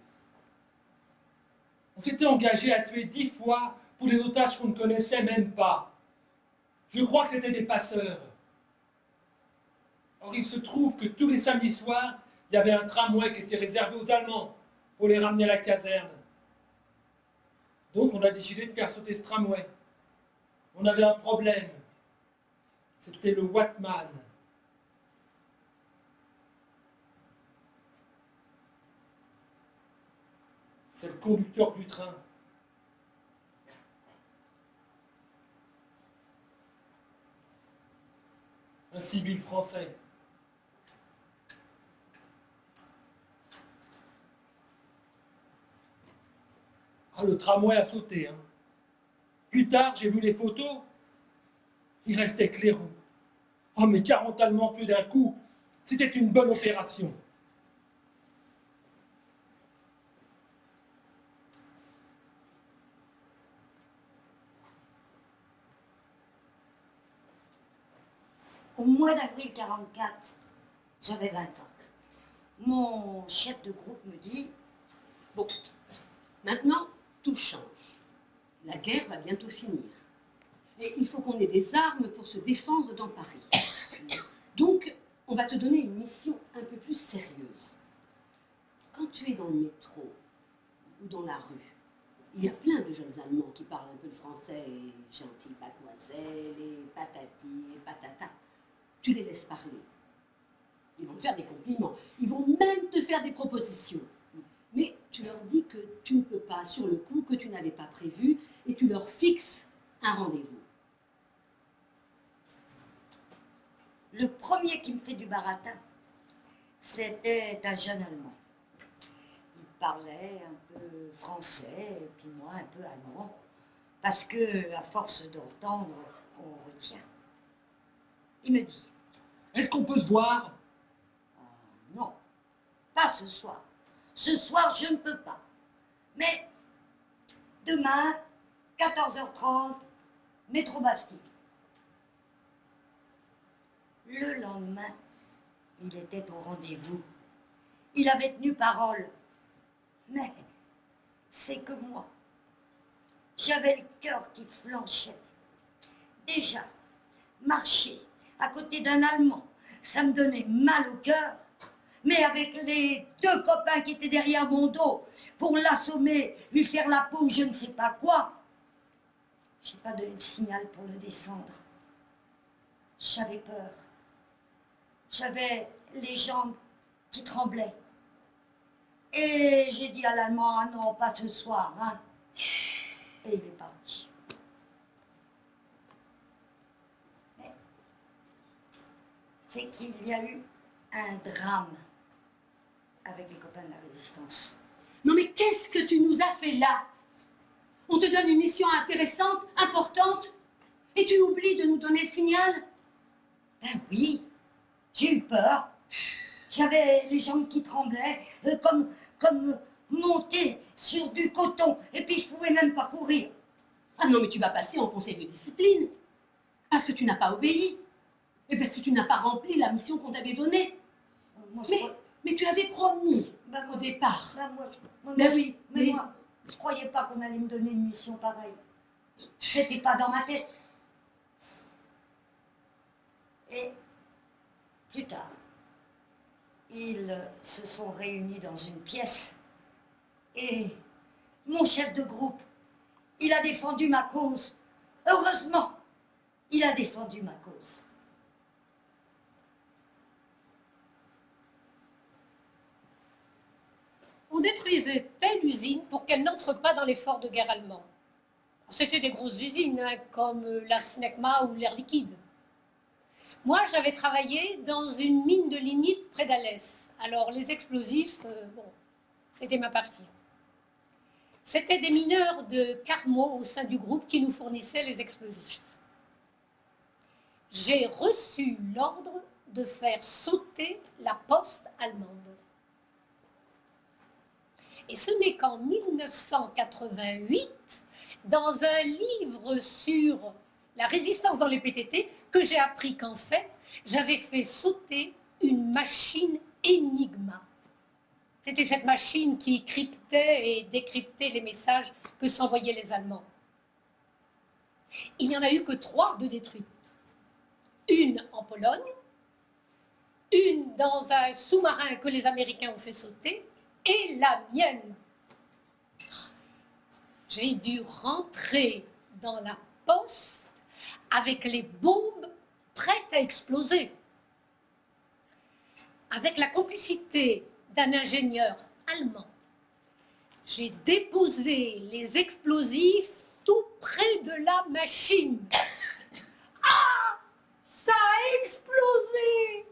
S3: On s'était engagé à tuer 10 fois pour des otages qu'on ne connaissait même pas. Je crois que c'était des passeurs. Or, il se trouve que tous les samedis soirs, il y avait un tramway qui était réservé aux Allemands pour les ramener à la caserne. Donc, on a décidé de faire sauter ce tramway. On avait un problème. C'était le Watman. C'est le conducteur du train. Un civil français. Ah, le tramway a sauté. Hein. Plus tard, j'ai vu les photos. Il restait que les roues. Oh, mais 40 Allemands tués d'un coup, c'était une bonne opération.
S1: Au mois d'avril 1944, j'avais 20 ans. Mon chef de groupe me dit
S2: « Bon, maintenant, tout change. La guerre va bientôt finir. Et il faut qu'on ait des armes pour se défendre dans Paris. Donc, on va te donner une mission un peu plus sérieuse. Quand tu es dans le métro ou dans la rue, il y a plein de jeunes Allemands qui parlent un peu le français, et gentil mademoiselle, et patati, et patata. Tu les laisses parler. Ils vont te faire des compliments. Ils vont même te faire des propositions. Mais tu leur dis que tu ne peux pas sur le coup, que tu n'avais pas prévu, et tu leur fixes un rendez-vous.
S1: Le premier qui me fait du baratin, c'était un jeune Allemand. Il parlait un peu français, et puis moi un peu allemand, parce que, à force d'entendre, on retient. Il me dit,
S3: est-ce qu'on peut se voir?
S1: Non, pas ce soir. Ce soir, je ne peux pas. Mais demain, 14h30, métro Bastille. Le lendemain, il était au rendez-vous. Il avait tenu parole. Mais c'est que moi, j'avais le cœur qui flanchait. Déjà, marcher à côté d'un Allemand, ça me donnait mal au cœur. Mais avec les 2 copains qui étaient derrière mon dos pour l'assommer, lui faire la peau ou je ne sais pas quoi, je n'ai pas donné de signal pour le descendre. J'avais peur. J'avais les jambes qui tremblaient. Et j'ai dit à l'Allemand, ah non, pas ce soir, hein. Et il est parti. Mais c'est qu'il y a eu un drame avec les copains de la résistance.
S2: Non mais qu'est-ce que tu nous as fait là? On te donne une mission intéressante, importante, et tu oublies de nous donner le signal?
S1: Ben oui, j'ai eu peur. J'avais les jambes qui tremblaient, comme monter sur du coton, et puis je pouvais même pas courir.
S2: Ah non mais tu vas passer en conseil de discipline, parce que tu n'as pas obéi, et parce que tu n'as pas rempli la mission qu'on t'avait donnée.
S1: Moi,
S2: Mais tu avais promis
S1: ben,
S2: au départ.
S1: ben, moi,
S2: Ben oui,
S1: mais
S2: mais-
S1: moi, je croyais pas qu'on allait me donner une mission pareille. C'était pas dans ma tête. Et plus tard, ils se sont réunis dans une pièce et mon chef de groupe, il a défendu ma cause. Heureusement, il a défendu ma cause.
S4: On détruisait telle usine pour qu'elle n'entre pas dans l'effort de guerre allemand. C'était des grosses usines, hein, comme la SNECMA ou l'Air Liquide. Moi, j'avais travaillé dans une mine de lignite près d'Alès. Alors, les explosifs, bon, c'était ma partie. C'étaient des mineurs de Carmaux au sein du groupe qui nous fournissaient les explosifs. J'ai reçu l'ordre de faire sauter la poste allemande. Et ce n'est qu'en 1988, dans un livre sur la résistance dans les PTT, que j'ai appris qu'en fait, j'avais fait sauter une machine Enigma. C'était cette machine qui cryptait et décryptait les messages que s'envoyaient les Allemands. Il n'y en a eu que 3 de détruites. Une en Pologne, une dans un sous-marin que les Américains ont fait sauter, et la mienne. J'ai dû rentrer dans la poste avec les bombes prêtes à exploser. Avec la complicité d'un ingénieur allemand, j'ai déposé les explosifs tout près de la machine. Ah! Ça a explosé!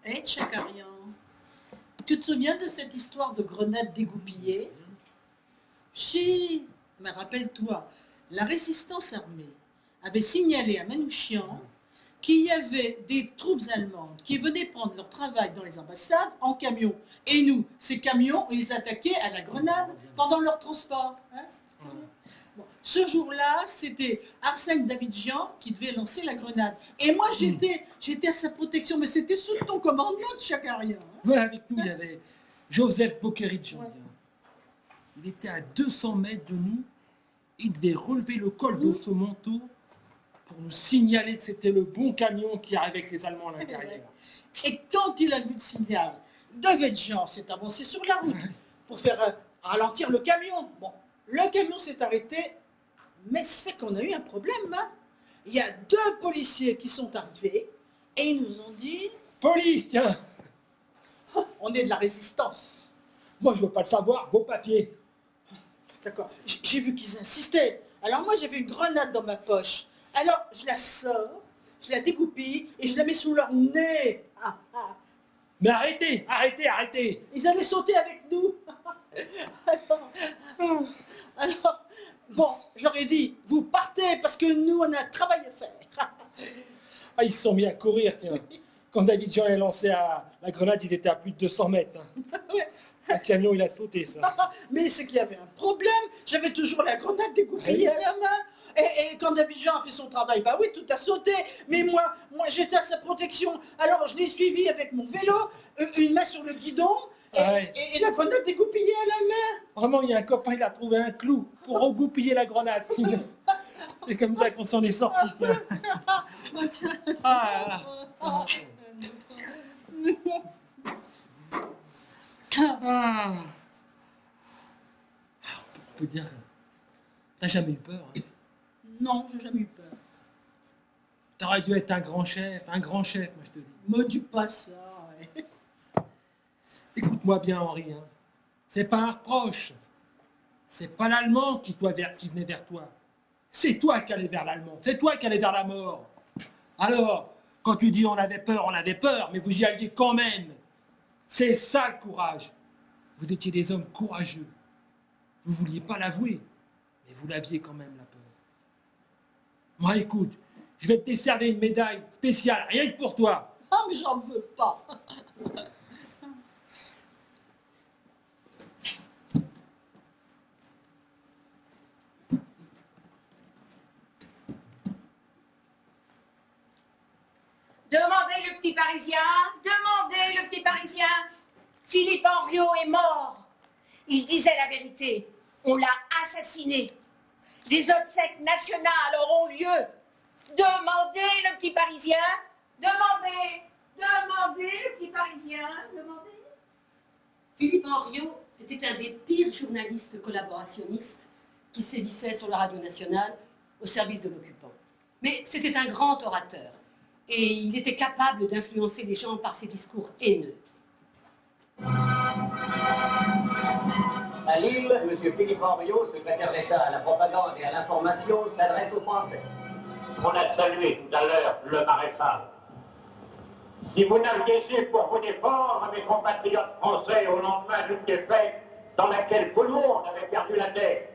S5: Hé, Tchakarian, tu te souviens de cette histoire de grenades dégoupillées? Si, mais rappelle-toi, la résistance armée avait signalé à Manouchian qu'il y avait des troupes allemandes qui venaient prendre leur travail dans les ambassades en camion. Et nous, ces camions, on les attaquait à la grenade pendant leur transport. Hein, bon, ce jour-là, c'était Arsène Davidjian qui devait lancer la grenade. Et moi, j'étais à sa protection, mais c'était sous ton commandement de Tchakarian.
S3: Ouais, avec nous, il y avait Joseph Bokeridjian.
S5: Ouais.
S3: Il était à 200 mètres de nous. Il devait relever le col de son manteau pour nous signaler que c'était le bon camion qui arrivait avec les Allemands à l'intérieur.
S5: Et quand il a vu le signal, Davidjian s'est avancé sur la route pour faire ralentir le camion. Bon, le camion s'est arrêté, mais c'est qu'on a eu un problème. Hein. Il y a 2 policiers qui sont arrivés et ils nous ont dit
S3: Police, tiens!
S5: oh, on est de la résistance.
S3: Moi, je veux pas le savoir, vos papiers.
S5: D'accord, j'ai vu qu'ils insistaient. Alors moi, j'avais une grenade dans ma poche. Alors, je la sors, je la dégoupille et je la mets sous leur nez. Ah, ah.
S3: Mais arrêtez, arrêtez, arrêtez!
S5: Ils allaient sauter avec nous. Alors, bon, j'aurais dit, vous partez parce que nous, on a un travail à faire.
S3: Ah, ils se sont mis à courir, tiens. Quand Davidjian a lancé la grenade, ils étaient à plus de 200 mètres. Hein. Le camion, il a sauté, ça.
S5: Mais c'est qu'il y avait un problème. J'avais toujours la grenade dégoupillée à la main. Et quand Davidjian a fait son travail, bah oui, tout a sauté. Mais moi j'étais à sa protection. Alors je l'ai suivi avec mon vélo, une main sur le guidon, et la grenade dégoupillée à la main.
S3: Vraiment, il y a un copain, il a trouvé un clou pour regoupiller la grenade. C'est comme ça qu'on s'en est sorti. Tiens. Ah, ah. On peut dire, t'as jamais eu peur. Hein.
S5: Non, j'ai jamais eu peur.
S3: T'aurais dû être un grand chef, moi je te dis.
S5: Me dis pas ça. Ouais.
S3: Écoute-moi bien, Henri. Hein. C'est pas un reproche. C'est pas l'Allemand qui venait vers toi. C'est toi qui allais vers l'Allemand. C'est toi qui allais vers la mort. Alors, quand tu dis on avait peur, mais vous y alliez quand même. C'est ça le courage. Vous étiez des hommes courageux. Vous ne vouliez pas l'avouer. Et vous l'aviez quand même, la peur. Moi, écoute, je vais te décerner une médaille spéciale, rien que pour toi.
S5: Ah, mais j'en veux pas.
S8: Demandez le petit Parisien, demandez le petit Parisien. Philippe Henriot est mort. Il disait la vérité. On l'a assassiné. Des obsèques nationales auront lieu. Demandez le petit Parisien, demandez le petit Parisien, demandez.
S2: Philippe Henriot était un des pires journalistes collaborationnistes qui sévissaient sur la radio nationale au service de l'occupant. Mais c'était un grand orateur et il était capable d'influencer les gens par ses discours haineux.
S9: À Lille, M. Philippe Henriot, secrétaire d'État à la propagande et à l'information, s'adresse aux Français.
S6: On a salué tout à l'heure le maréchal. Si vous n'aviez su pour vous défendre, mes compatriotes français, au lendemain d'une défaite dans laquelle tout le monde avait perdu la tête,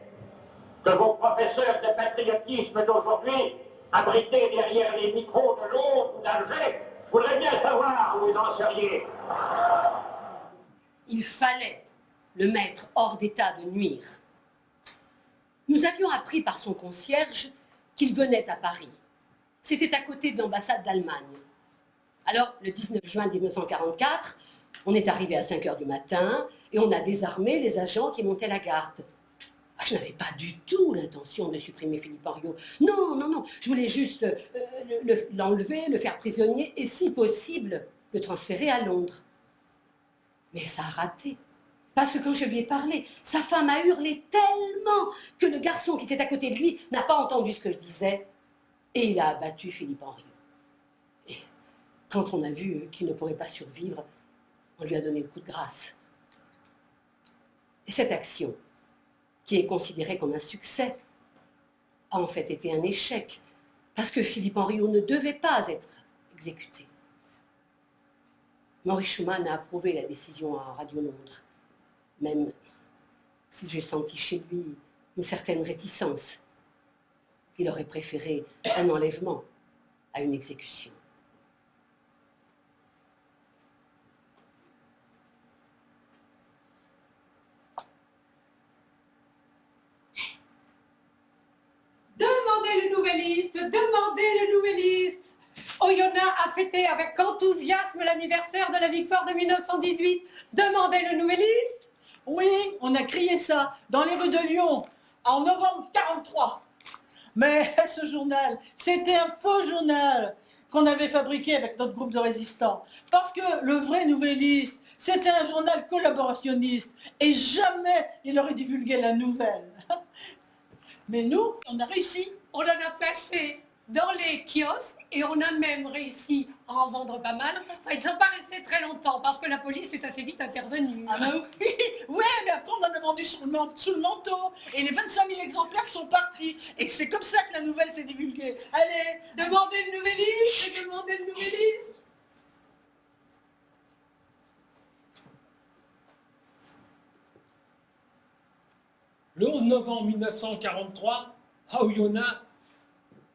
S6: que vos professeurs de patriotisme d'aujourd'hui, abrités derrière les micros de Londres ou d'Alger, voudraient bien savoir où vous en seriez.
S2: Il fallait le mettre hors d'état de nuire. Nous avions appris par son concierge qu'il venait à Paris. C'était à côté de l'ambassade d'Allemagne. Alors, le 19 juin 1944, on est arrivé à 5 h du matin et on a désarmé les agents qui montaient la garde. Ah, je n'avais pas du tout l'intention de supprimer Philippe Henriot. Non, non, non, je voulais juste l'enlever, le faire prisonnier et, si possible, le transférer à Londres. Mais ça a raté. Parce que quand je lui ai parlé, sa femme a hurlé tellement que le garçon qui était à côté de lui n'a pas entendu ce que je disais. Et il a abattu Philippe Henriot. Et quand on a vu qu'il ne pourrait pas survivre, on lui a donné le coup de grâce. Et cette action, qui est considérée comme un succès, a en fait été un échec, parce que Philippe Henriot ne devait pas être exécuté. Maurice Schumann a approuvé la décision à Radio Londres, même si j'ai senti chez lui une certaine réticence. Il aurait préféré un enlèvement à une exécution.
S4: Demandez le Nouvelliste, demandez le Nouvelliste. Oyonnax a fêté avec enthousiasme l'anniversaire de la victoire de 1918. Demandez le Nouvelliste.
S5: Oui, on a crié ça dans les rues de Lyon en novembre 43. Mais ce journal, c'était un faux journal qu'on avait fabriqué avec notre groupe de résistants. Parce que le vrai Nouvelliste, c'était un journal collaborationniste et jamais il aurait divulgué la nouvelle. Mais nous, on a réussi.
S4: On en a placé dans les kiosques et on a même réussi à en vendre pas mal. Enfin, ils ne sont pas restés très longtemps parce que la police est assez vite intervenue.
S5: Ah ben oui, ouais, mais après on en a vendu sous le manteau et les 25 000 exemplaires sont partis. Et c'est comme ça que la nouvelle s'est divulguée. Allez,
S4: Demandez le Nouvelliste, demandez le Nouvelliste.
S3: Le 11 novembre 1943, à Oyonnax,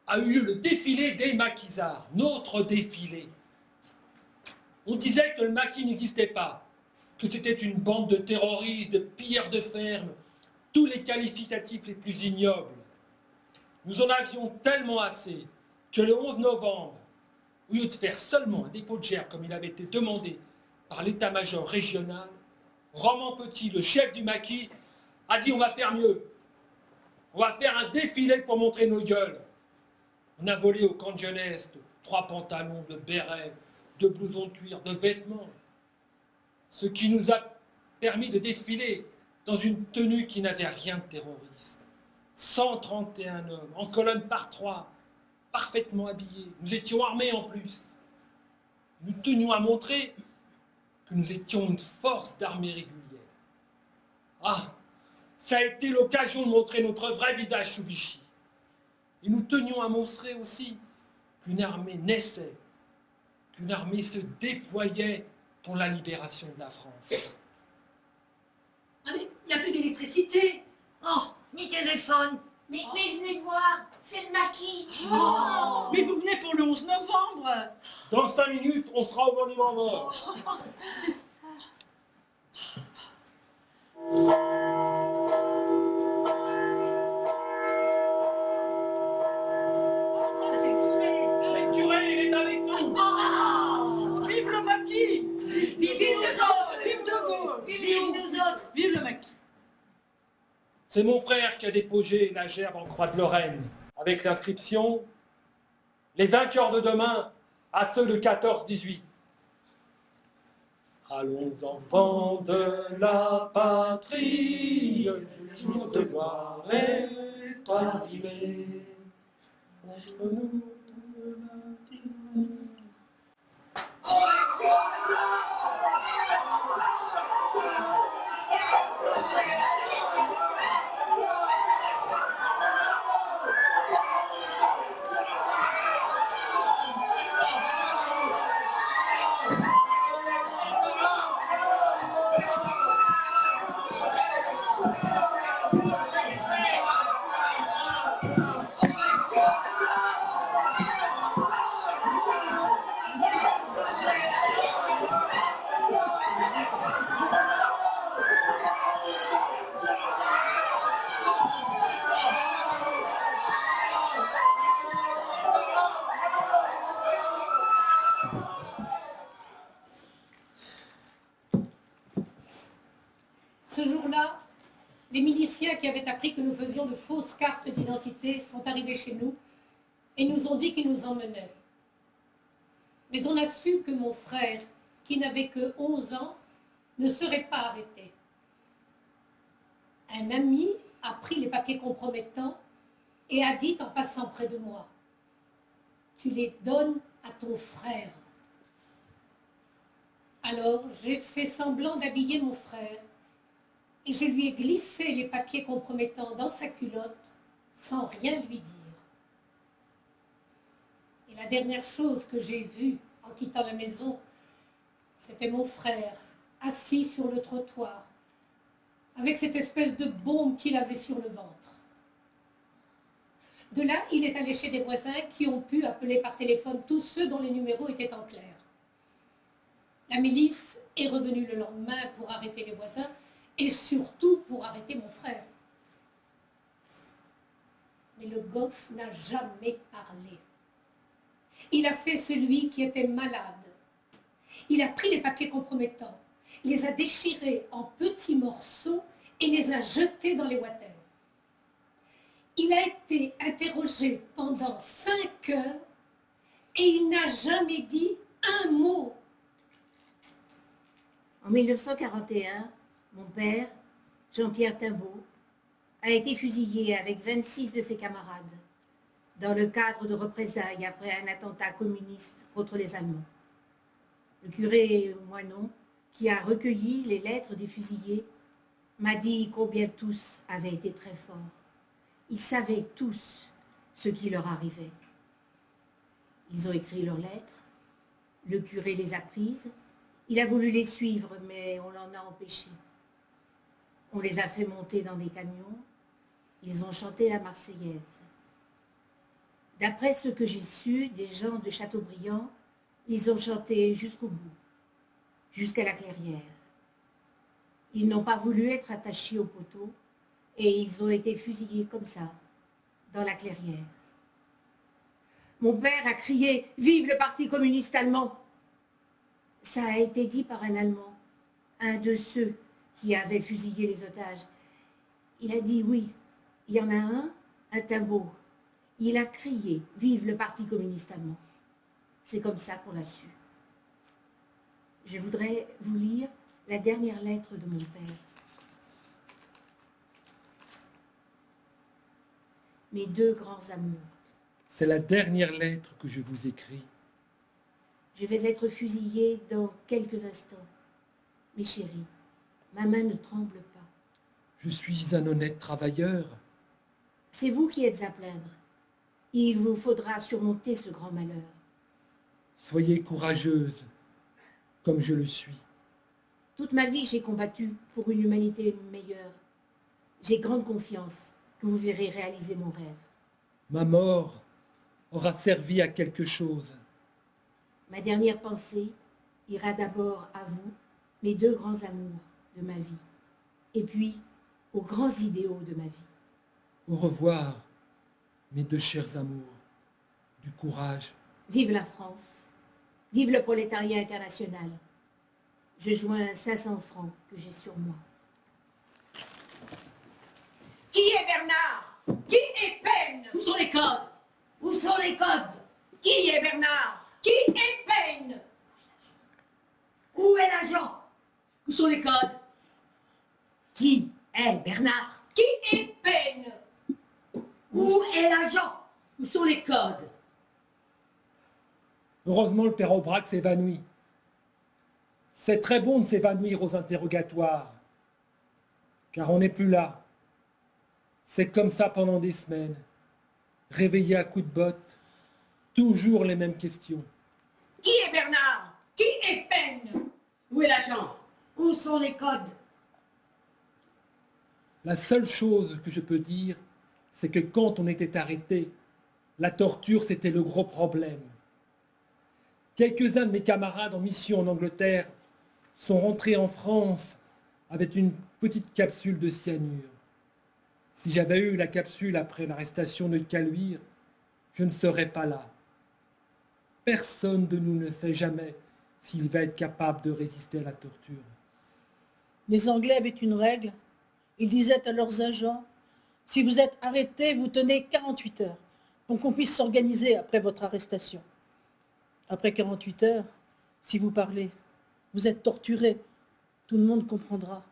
S3: a eu lieu le défilé des maquisards, notre défilé. On disait que le maquis n'existait pas, que c'était une bande de terroristes, de pilleurs de ferme, tous les qualificatifs les plus ignobles. Nous en avions tellement assez que le 11 novembre, au lieu de faire seulement un dépôt de gerbes comme il avait été demandé par l'état-major régional, Roman Petit, le chef du maquis, a dit on va faire mieux. On va faire un défilé pour montrer nos gueules. On a volé au camp de jeunesse 3 pantalons, de bérets, de blousons de cuir, de vêtements. Ce qui nous a permis de défiler dans une tenue qui n'avait rien de terroriste. 131 hommes, en colonne par 3, parfaitement habillés. Nous étions armés en plus. Nous tenions à montrer que nous étions une force d'armée régulière. Ah, ça a été l'occasion de montrer notre vrai visage sous Vichy. Et nous tenions à montrer aussi qu'une armée naissait, qu'une armée se déployait pour la libération de la France.
S2: Ah mais il n'y a plus d'électricité.
S1: Oh, ni téléphone,
S8: Mais venez voir, c'est le maquis.
S5: Mais vous venez pour le 11 novembre.
S3: Dans 5 minutes, on sera au Monument Mort. C'est le curé, il est avec nous.
S5: Vive le maquis.
S8: Vive nous autres.
S5: Vive De Gaulle.
S8: Vive nous autres.
S5: Vive le maquis.
S3: C'est mon frère qui a déposé la gerbe en croix de Lorraine, avec l'inscription « Les vainqueurs de demain à ceux de 14-18 ». Allons enfants de la patrie, jour de gloire est arrivé. Entre nous,
S4: Ce jour-là, les miliciens qui avaient appris que nous faisions de fausses cartes d'identité sont arrivés chez nous et nous ont dit qu'ils nous emmenaient. Mais on a su que mon frère, qui n'avait que 11 ans, ne serait pas arrêté. Un ami a pris les papiers compromettants et a dit en passant près de moi, « Tu les donnes à ton frère. » Alors j'ai fait semblant d'habiller mon frère et je lui ai glissé les papiers compromettants dans sa culotte sans rien lui dire. Et la dernière chose que j'ai vue en quittant la maison, c'était mon frère assis sur le trottoir avec cette espèce de bombe qu'il avait sur le ventre. De là, il est allé chez des voisins qui ont pu appeler par téléphone tous ceux dont les numéros étaient en clair. La milice est revenue le lendemain pour arrêter les voisins et surtout pour arrêter mon frère. Mais le gosse n'a jamais parlé. Il a fait celui qui était malade. Il a pris les papiers compromettants, les a déchirés en petits morceaux et les a jetés dans les water. Il a été interrogé pendant 5 heures et il n'a jamais dit un mot.
S10: En 1941, mon père, Jean-Pierre Timbaud, a été fusillé avec 26 de ses camarades dans le cadre de représailles après un attentat communiste contre les Allemands. Le curé Moinon, qui a recueilli les lettres des fusillés, m'a dit combien tous avaient été très forts. Ils savaient tous ce qui leur arrivait. Ils ont écrit leurs lettres, le curé les a prises, il a voulu les suivre, mais on l'en a empêché. On les a fait monter dans des camions, ils ont chanté la Marseillaise. D'après ce que j'ai su des gens de Châteaubriand, ils ont chanté jusqu'au bout, jusqu'à la clairière. Ils n'ont pas voulu être attachés au poteau et ils ont été fusillés comme ça, dans la clairière. Mon père a crié « Vive le Parti communiste allemand !» Ça a été dit par un Allemand, un de ceux qui avaient fusillé les otages. Il a dit oui, il y en a un Timbaud. Il a crié « Vive le Parti communiste allemand !» C'est comme ça qu'on l'a su. Je voudrais vous lire la dernière lettre de mon père. Mes 2 grands amours.
S3: C'est la dernière lettre que je vous écris.
S10: Je vais être fusillée dans quelques instants. Mes chéris, ma main ne tremble pas.
S3: Je suis un honnête travailleur.
S10: C'est vous qui êtes à plaindre. Il vous faudra surmonter ce grand malheur.
S3: Soyez courageuse, comme je le suis.
S10: Toute ma vie, j'ai combattu pour une humanité meilleure. J'ai grande confiance que vous verrez réaliser mon rêve.
S3: Ma mort aura servi à quelque chose.
S10: Ma dernière pensée ira d'abord à vous, mes deux grands amours de ma vie, et puis aux grands idéaux de ma vie.
S3: Au revoir, mes deux chers amours, du courage.
S10: Vive la France, vive le prolétariat international. Je joins 500 francs que j'ai sur moi.
S8: Qui est Bernard? Qui est Peine?
S2: Où sont les codes?
S1: Où sont les codes?
S8: Qui est Bernard? Qui est Peine?
S1: Où est l'agent?
S2: Où sont les codes?
S1: Qui est Bernard?
S8: Qui est Peine?
S1: Où est l'agent?
S2: Où sont les codes?
S3: Heureusement, le père Aubrac s'évanouit. C'est très bon de s'évanouir aux interrogatoires, car on n'est plus là. C'est comme ça pendant des semaines, réveillé à coups de botte, toujours les mêmes questions.
S8: Qui est Bernard? Qui est Peine?
S2: Où est l'agent?
S1: Où sont les codes?
S3: La seule chose que je peux dire, c'est que quand on était arrêté, la torture, c'était le gros problème. Quelques-uns de mes camarades en mission en Angleterre sont rentrés en France avec une petite capsule de cyanure. Si j'avais eu la capsule après l'arrestation de Caluire, je ne serais pas là. Personne de nous ne sait jamais s'il va être capable de résister à la torture.
S5: Les Anglais avaient une règle. Ils disaient à leurs agents, si vous êtes arrêtés, vous tenez 48 heures pour qu'on puisse s'organiser après votre arrestation. Après 48 heures, si vous parlez, vous êtes torturés. Tout le monde comprendra.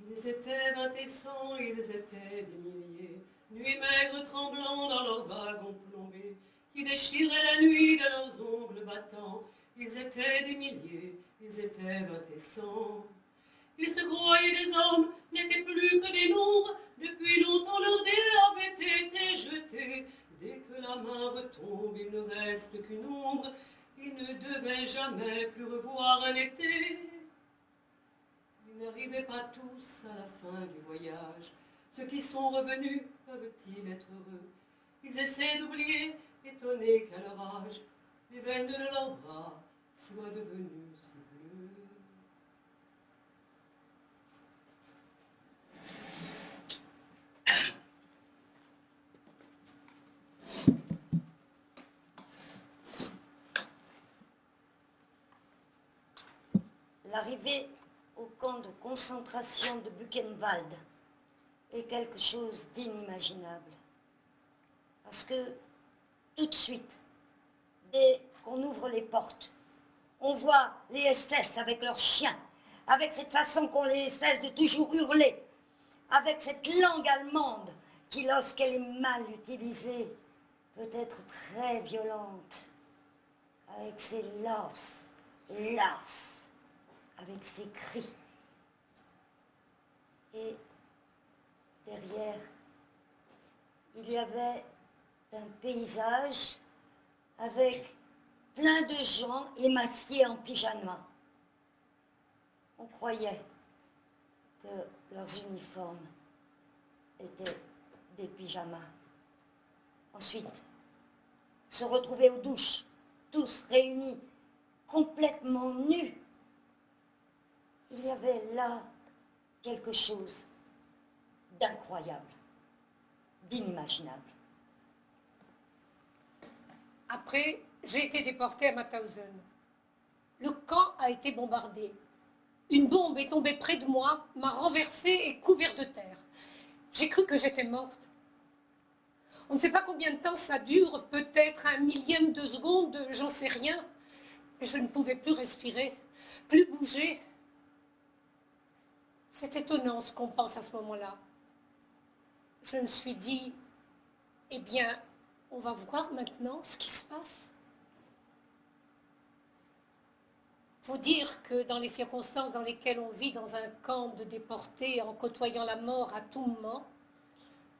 S2: Ils étaient 20 et 100, ils étaient des milliers, nuits maigres tremblant dans leurs wagons plombés, qui déchiraient la nuit de leurs ongles battants. Ils étaient des milliers, ils étaient 20 et 100. Ils se croyaient des hommes, n'étaient plus que des nombres. Depuis longtemps leurs dés avaient été jetés. Dès que la main retombe, il ne reste qu'une ombre. Ils ne devaient jamais plus revoir un été. Ils n'arrivaient pas tous à la fin du voyage. Ceux qui sont revenus peuvent-ils être heureux? Ils essaient d'oublier, étonnés qu'à leur âge, les veines de leurs bras soient devenues si bleues.
S1: L'arrivée au camp de concentration de Buchenwald est quelque chose d'inimaginable. Parce que tout de suite, dès qu'on ouvre les portes, on voit les SS avec leurs chiens, avec cette façon qu'ont les SS de toujours hurler, avec cette langue allemande qui, lorsqu'elle est mal utilisée, peut être très violente, avec ses lars, avec ses cris. Et derrière, il y avait un paysage avec plein de gens émaciés en pyjama. On croyait que leurs uniformes étaient des pyjamas. Ensuite, se retrouver aux douches, tous réunis, complètement nus. Il y avait là quelque chose d'incroyable, d'inimaginable.
S4: Après, j'ai été déportée à Mauthausen. Le camp a été bombardé. Une bombe est tombée près de moi, m'a renversée et couvert de terre. J'ai cru que j'étais morte. On ne sait pas combien de temps ça dure, peut-être un millième de seconde, j'en sais rien. Mais je ne pouvais plus respirer, plus bouger. C'est étonnant ce qu'on pense à ce moment-là. Je me suis dit, eh bien, on va voir maintenant ce qui se passe. Faut dire que dans les circonstances dans lesquelles on vit dans un camp de déportés en côtoyant la mort à tout moment,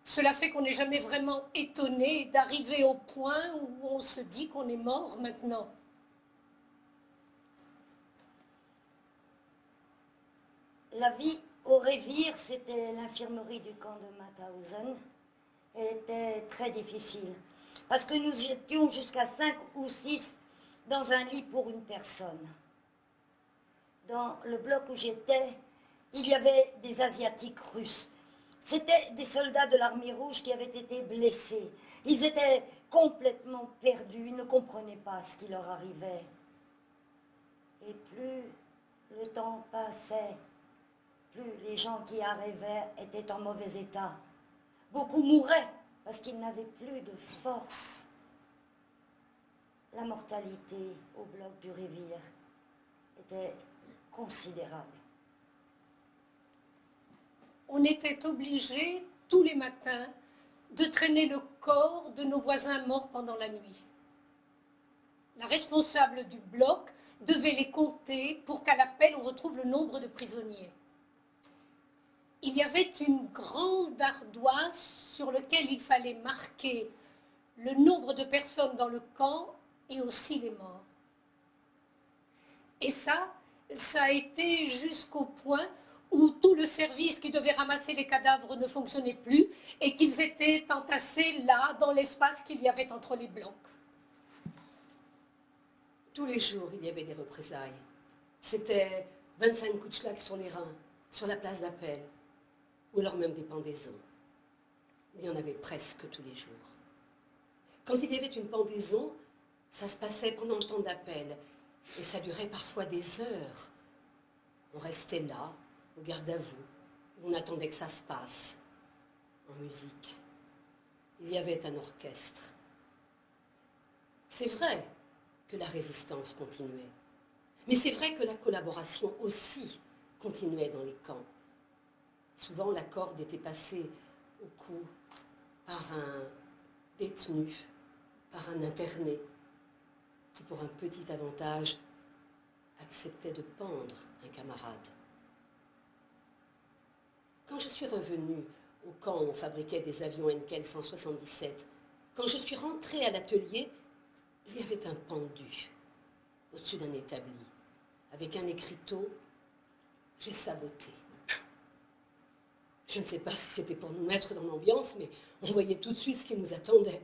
S4: cela fait qu'on n'est jamais vraiment étonné d'arriver au point où on se dit qu'on est mort maintenant.
S1: La vie au Révire, c'était l'infirmerie du camp de Mauthausen, était très difficile. Parce que nous étions jusqu'à 5 ou 6 dans un lit pour une personne. Dans le bloc où j'étais, il y avait des Asiatiques russes. C'étaient des soldats de l'armée rouge qui avaient été blessés. Ils étaient complètement perdus, ils ne comprenaient pas ce qui leur arrivait. Et plus le temps passait, plus les gens qui arrivaient étaient en mauvais état. Beaucoup mouraient parce qu'ils n'avaient plus de force. La mortalité au bloc du Révire était considérable.
S4: On était obligés, tous les matins, de traîner le corps de nos voisins morts pendant la nuit. La responsable du bloc devait les compter pour qu'à l'appel on retrouve le nombre de prisonniers. Il y avait une grande ardoise sur laquelle il fallait marquer le nombre de personnes dans le camp et aussi les morts. Et ça a été jusqu'au point où tout le service qui devait ramasser les cadavres ne fonctionnait plus et qu'ils étaient entassés là, dans l'espace qu'il y avait entre les blocs.
S2: Tous les jours, il y avait des représailles. C'était 25 coups de schlag sur les reins, sur la place d'appel, ou alors même des pendaisons. Il y en avait presque tous les jours. Quand il y avait une pendaison, ça se passait pendant le temps d'appel, et ça durait parfois des heures. On restait là, au garde à vous, on attendait que ça se passe, en musique. Il y avait un orchestre. C'est vrai que la résistance continuait, mais c'est vrai que la collaboration aussi continuait dans les camps. Souvent, la corde était passée au cou par un détenu, par un interné, qui pour un petit avantage acceptait de pendre un camarade. Quand je suis revenue au camp où on fabriquait des avions Henkel 177, quand je suis rentrée à l'atelier, il y avait un pendu au-dessus d'un établi. Avec un écriteau, j'ai saboté. Je ne sais pas si c'était pour nous mettre dans l'ambiance, mais on voyait tout de suite ce qui nous attendait.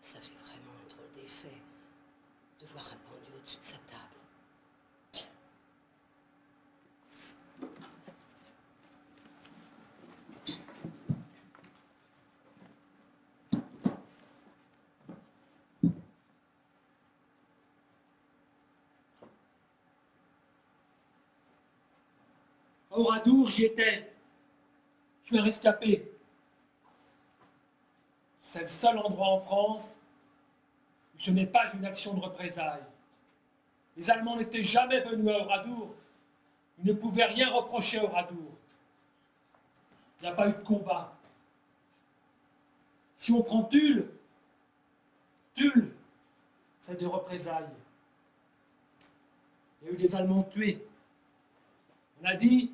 S2: Ça fait vraiment un drôle d'effet de voir un pendu au-dessus de sa table.
S3: À Oradour, j'y étais. Je suis un rescapé. C'est le seul endroit en France où ce n'est pas une action de représailles. Les Allemands n'étaient jamais venus à Oradour. Ils ne pouvaient rien reprocher à Oradour. Il n'y a pas eu de combat. Si on prend Tulle, c'est des représailles. Il y a eu des Allemands tués. On a dit,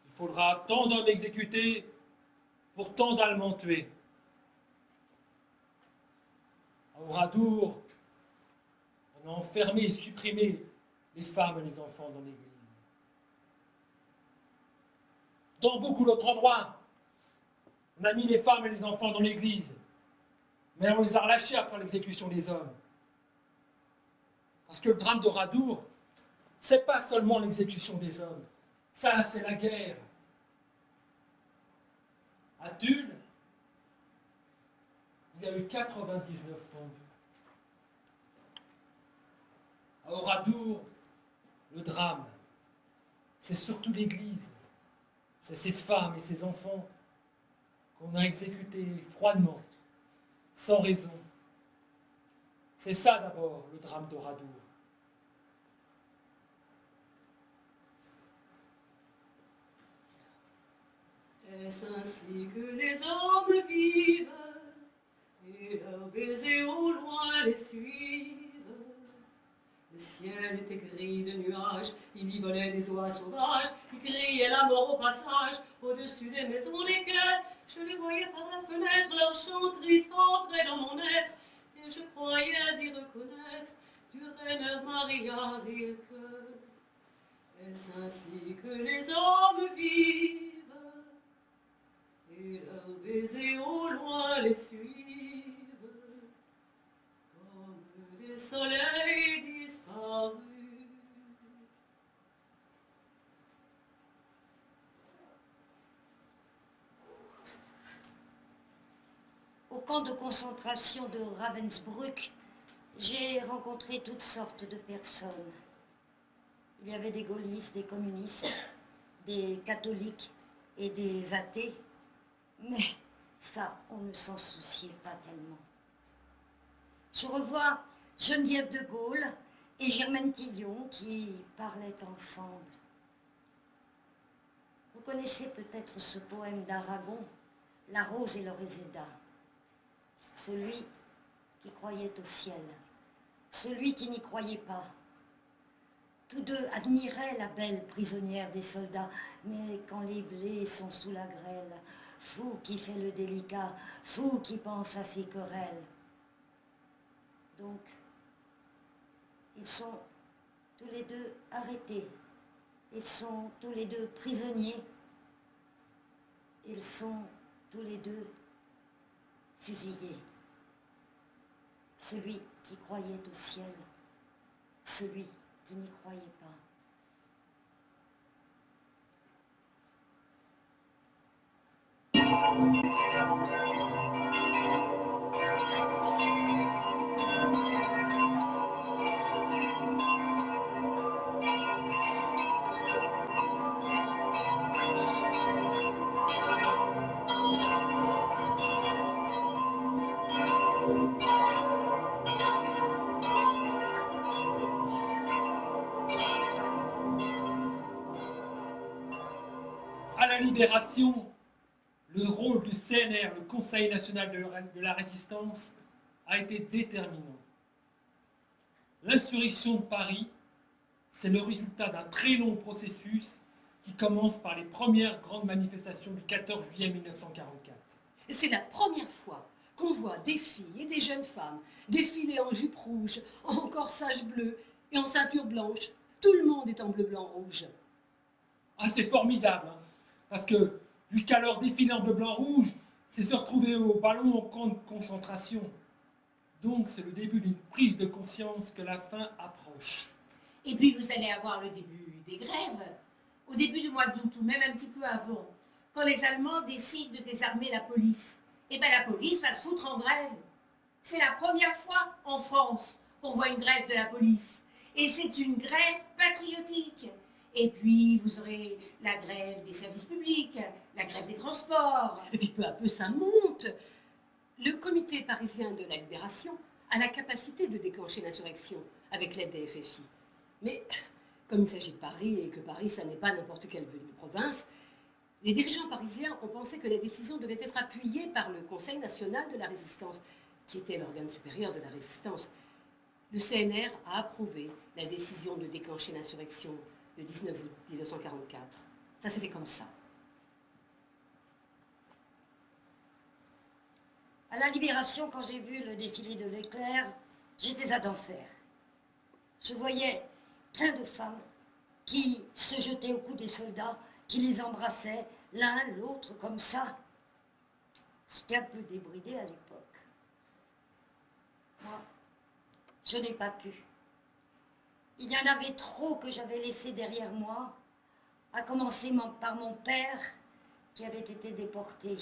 S3: il faudra tant d'hommes exécutés pour tant d'Allemands tués. À Oradour, on a enfermé et supprimé les femmes et les enfants dans l'église. Dans beaucoup d'autres endroits, on a mis les femmes et les enfants dans l'église, mais on les a relâchés après l'exécution des hommes. Parce que le drame d'Oradour, c'est pas seulement l'exécution des hommes, ça c'est la guerre. À Tulle, il y a eu 99 pendus. À Oradour, le drame, c'est surtout l'église, c'est ces femmes et ces enfants qu'on a exécutés froidement, sans raison. C'est ça d'abord le drame d'Oradour.
S2: Est-ce ainsi que les hommes vivent, et leurs baisers au loin les suivent? Le ciel était gris de nuages, il y volait des oies sauvages, ils criaient la mort au passage, au-dessus des maisons des quais. Je les voyais par la fenêtre, leur chant triste entrait dans mon être, et je croyais y reconnaître du Rainer Maria Rilke. Est-ce ainsi que les hommes vivent, et leurs baisers au loin les suivent, comme les soleils disparus?
S1: Au camp de concentration de Ravensbrück, j'ai rencontré toutes sortes de personnes. Il y avait des gaullistes, des communistes, des catholiques et des athées, mais ça, on ne s'en souciait pas tellement. Je revois Geneviève de Gaulle et Germaine Tillon qui parlaient ensemble. Vous connaissez peut-être ce poème d'Aragon, La rose et le réséda. Celui qui croyait au ciel, celui qui n'y croyait pas. Tous deux admiraient la belle prisonnière des soldats, mais quand les blés sont sous la grêle, fou qui fait le délicat, fou qui pense à ses querelles. Donc, ils sont tous les deux arrêtés, ils sont tous les deux prisonniers, ils sont tous les deux fusillés. Celui qui croyait au ciel, celui qui n'y croyait pas.
S3: À la Libération, le rôle du CNR, le Conseil national de la résistance, a été déterminant. L'insurrection de Paris, c'est le résultat d'un très long processus qui commence par les premières grandes manifestations du 14 juillet 1944.
S2: Et c'est la première fois qu'on voit des filles et des jeunes femmes défiler en jupe rouge, en corsage bleu et en ceinture blanche. Tout le monde est en bleu, blanc, rouge.
S3: Ah, c'est formidable, hein, parce que jusqu'alors défiler en bleu, blanc, rouge, c'est se retrouver au ballon en camp de concentration. Donc c'est le début d'une prise de conscience que la fin approche.
S8: Et puis vous allez avoir le début des grèves, au début du mois d'août ou même un petit peu avant, quand les Allemands décident de désarmer la police. Et bien la police va se foutre en grève. C'est la première fois en France qu'on voit une grève de la police. Et c'est une grève patriotique. Et puis vous aurez la grève des services publics, la grève des transports.
S2: Et puis peu à peu, ça monte. Le comité parisien de la Libération a la capacité de déclencher l'insurrection avec l'aide des FFI. Mais comme il s'agit de Paris et que Paris, ça n'est pas n'importe quelle ville de province, les dirigeants parisiens ont pensé que la décision devait être appuyée par le Conseil national de la résistance, qui était l'organe supérieur de la résistance. Le CNR a approuvé la décision de déclencher l'insurrection le 19 août 1944. Ça s'est fait comme ça.
S1: À la Libération, quand j'ai vu le défilé de l'éclair, j'étais à d'enfer. Je voyais plein de femmes qui se jetaient au cou des soldats, qui les embrassaient, l'un, l'autre, comme ça. C'était un peu débridé à l'époque. Moi, je n'ai pas pu. Il y en avait trop que j'avais laissé derrière moi, à commencer par mon père, qui avait été déporté.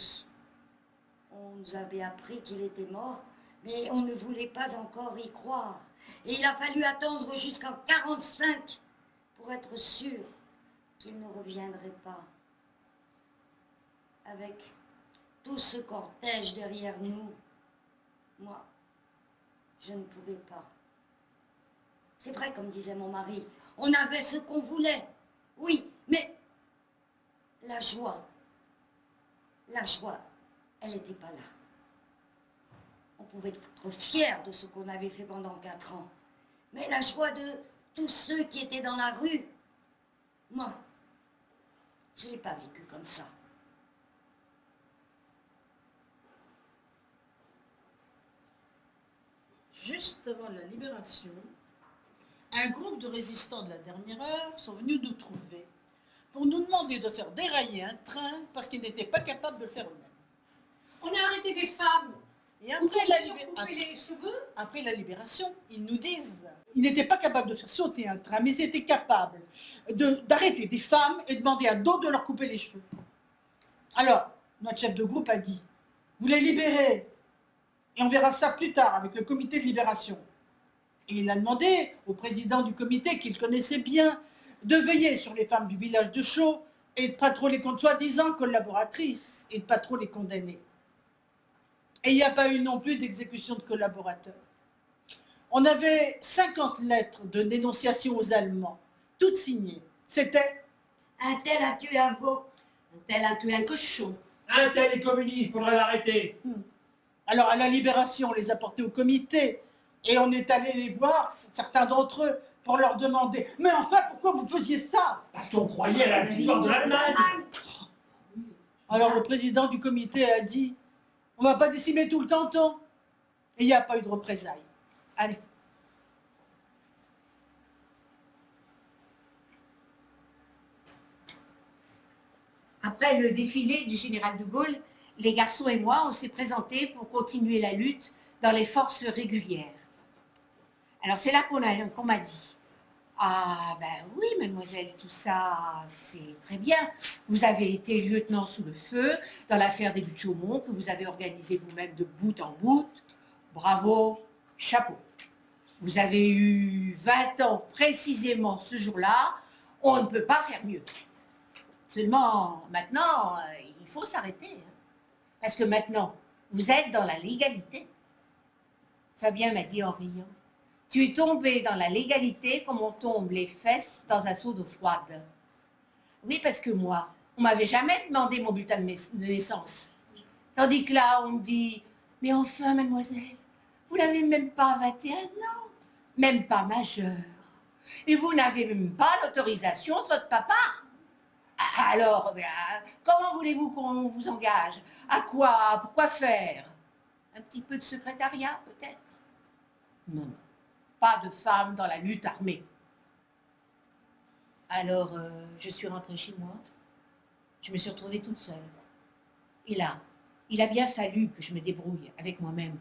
S1: On nous avait appris qu'il était mort, mais on ne voulait pas encore y croire. Et il a fallu attendre jusqu'en 1945 pour être sûr qu'il ne reviendrait pas. Avec tout ce cortège derrière nous, moi, je ne pouvais pas. C'est vrai, comme disait mon mari, on avait ce qu'on voulait, oui, mais la joie, elle n'était pas là. On pouvait être fiers de ce qu'on avait fait pendant 4 ans, mais la joie de tous ceux qui étaient dans la rue, moi, je ne l'ai pas vécu comme ça.
S5: Juste avant la libération, un groupe de résistants de la dernière heure sont venus nous trouver pour nous demander de faire dérailler un train parce qu'ils n'étaient pas capables de le faire eux-mêmes.
S4: On a arrêté des femmes.
S5: Et après la libération, ils nous disent ils n'étaient pas capables de faire sauter un train, mais ils étaient capables d'arrêter des femmes et demander à d'autres de leur couper les cheveux. Alors, notre chef de groupe a dit, vous les libérez, et on verra ça plus tard avec le comité de libération. Et il a demandé au président du comité, qu'il connaissait bien, de veiller sur les femmes du village de Chaux et de ne pas trop les soi-disant collaboratrices et de ne pas trop les condamner. Et il n'y a pas eu non plus d'exécution de collaborateurs. On avait 50 lettres de dénonciation aux Allemands, toutes signées. C'était
S1: un tel a tué un veau,
S2: un tel a tué un cochon.
S3: Un tel est communiste, faudrait l'arrêter.
S5: Alors à la libération, on les a portés au comité et on est allé les voir, certains d'entre eux, pour leur demander « Mais enfin, pourquoi vous faisiez ça ?»
S3: Parce qu'on croyait à la victoire de l'Allemagne.
S5: Alors le président du comité a dit « On ne va pas décimer tout le canton. » Et il n'y a pas eu de représailles. Allez.
S10: Après le défilé du général de Gaulle, les garçons et moi, on s'est présentés pour continuer la lutte dans les forces régulières. Alors c'est là qu'on m'a dit « Ah ben oui, mademoiselle, tout ça, c'est très bien. Vous avez été lieutenant sous le feu dans l'affaire des buts de Chaumont que vous avez organisé vous-même de bout en bout. Bravo, chapeau. Vous avez eu 20 ans précisément ce jour-là. On ne peut pas faire mieux. Seulement, maintenant, il faut s'arrêter. Hein. Parce que maintenant, vous êtes dans la légalité. » Fabien m'a dit en riant. « Tu es tombé dans la légalité comme on tombe les fesses dans un seau d'eau froide. » Oui, parce que moi, on m'avait jamais demandé mon bulletin de naissance. Tandis que là, on me dit « Mais enfin, mademoiselle, vous n'avez même pas 21 ans, même pas majeur. Et vous n'avez même pas l'autorisation de votre papa. Alors, comment voulez-vous qu'on vous engage? À quoi? Pourquoi faire? Un petit peu de secrétariat, peut-être? Non, non. Pas de femme dans la lutte armée. Alors, je suis rentrée chez moi. Je me suis retrouvée toute seule. Et là, il a bien fallu que je me débrouille avec moi-même.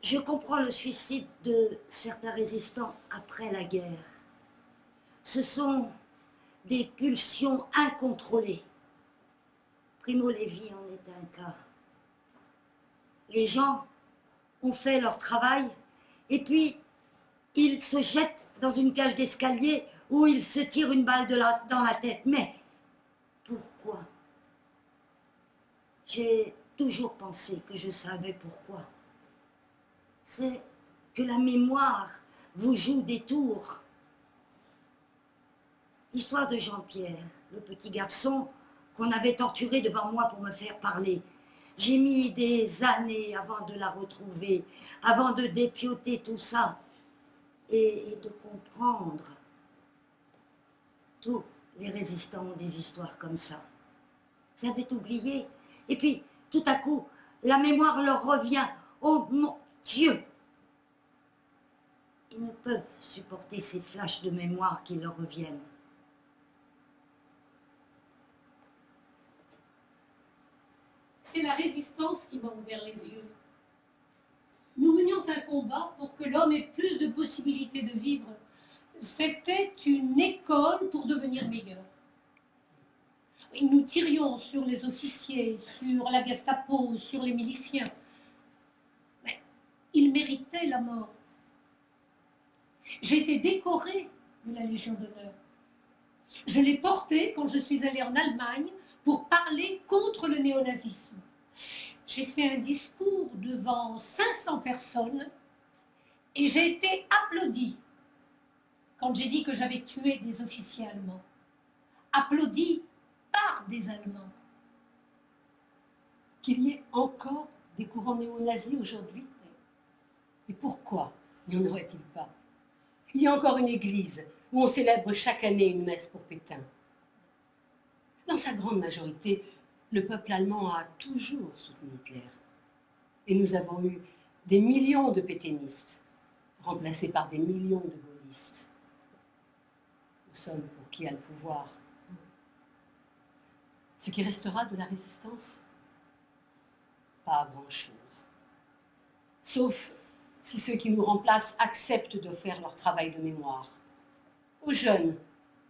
S1: Je comprends le suicide de certains résistants après la guerre. Ce sont des pulsions incontrôlées. Primo Levi en est un cas. Les gens ont fait leur travail et puis ils se jettent dans une cage d'escalier où ils se tirent une balle dans la tête. Mais pourquoi? J'ai toujours pensé que je savais pourquoi. C'est que la mémoire vous joue des tours. L'histoire de Jean-Pierre, le petit garçon qu'on avait torturé devant moi pour me faire parler. J'ai mis des années avant de la retrouver, avant de dépioter tout ça et de comprendre. Tous les résistants ont des histoires comme ça. Ils avaient oublié. Et puis, tout à coup, la mémoire leur revient. Oh mon Dieu! Ils ne peuvent supporter ces flashs de mémoire qui leur reviennent.
S4: C'est la résistance qui m'a ouvert les yeux. Nous menions un combat pour que l'homme ait plus de possibilités de vivre. C'était une école pour devenir meilleur. Nous tirions sur les officiers, sur la Gestapo, sur les miliciens. Mais ils méritaient la mort. J'ai été décorée de la Légion d'honneur. Je l'ai portée quand je suis allée en Allemagne pour parler contre le néonazisme. J'ai fait un discours devant 500 personnes et j'ai été applaudie quand j'ai dit que j'avais tué des officiers allemands. Applaudie par des Allemands.
S2: Qu'il y ait encore des courants néo-nazis aujourd'hui. Et pourquoi n'y en aurait-il pas? Il y a encore une église où on célèbre chaque année une messe pour Pétain. Dans sa grande majorité, le peuple allemand a toujours soutenu Hitler. Et nous avons eu des millions de pétainistes, remplacés par des millions de gaullistes. Nous sommes pour qui a le pouvoir. Ce qui restera de la résistance? Pas grand-chose. Sauf si ceux qui nous remplacent acceptent de faire leur travail de mémoire. Aux jeunes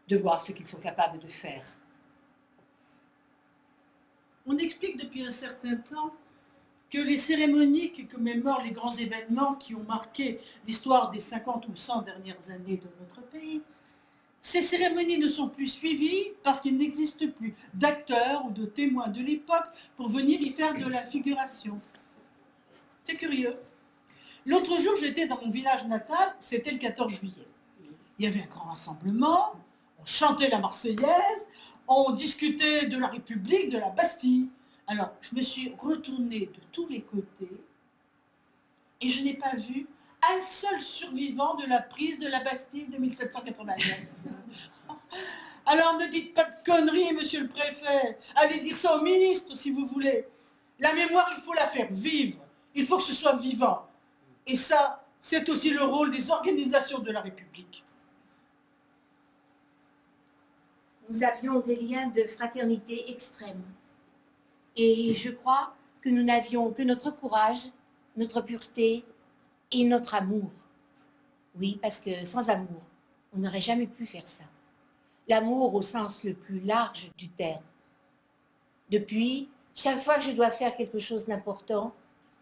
S2: de voir ce qu'ils sont capables de faire.
S5: On explique depuis un certain temps que les cérémonies qui commémorent les grands événements qui ont marqué l'histoire des 50 ou 100 dernières années de notre pays, ces cérémonies ne sont plus suivies parce qu'il n'existe plus d'acteurs ou de témoins de l'époque pour venir y faire de la figuration. C'est curieux. L'autre jour, j'étais dans mon village natal, c'était le 14 juillet. Il y avait un grand rassemblement, on chantait la Marseillaise, on discutait de la République, de la Bastille. Alors, je me suis retournée de tous les côtés et je n'ai pas vu un seul survivant de la prise de la Bastille de 1789. Alors, ne dites pas de conneries, monsieur le préfet. Allez dire ça au ministre, si vous voulez. La mémoire, il faut la faire vivre. Il faut que ce soit vivant. Et ça, c'est aussi le rôle des organisations de la République.
S10: Nous avions des liens de fraternité extrêmes. Et je crois que nous n'avions que notre courage, notre pureté et notre amour. Oui, parce que sans amour, on n'aurait jamais pu faire ça. L'amour au sens le plus large du terme. Depuis, chaque fois que je dois faire quelque chose d'important,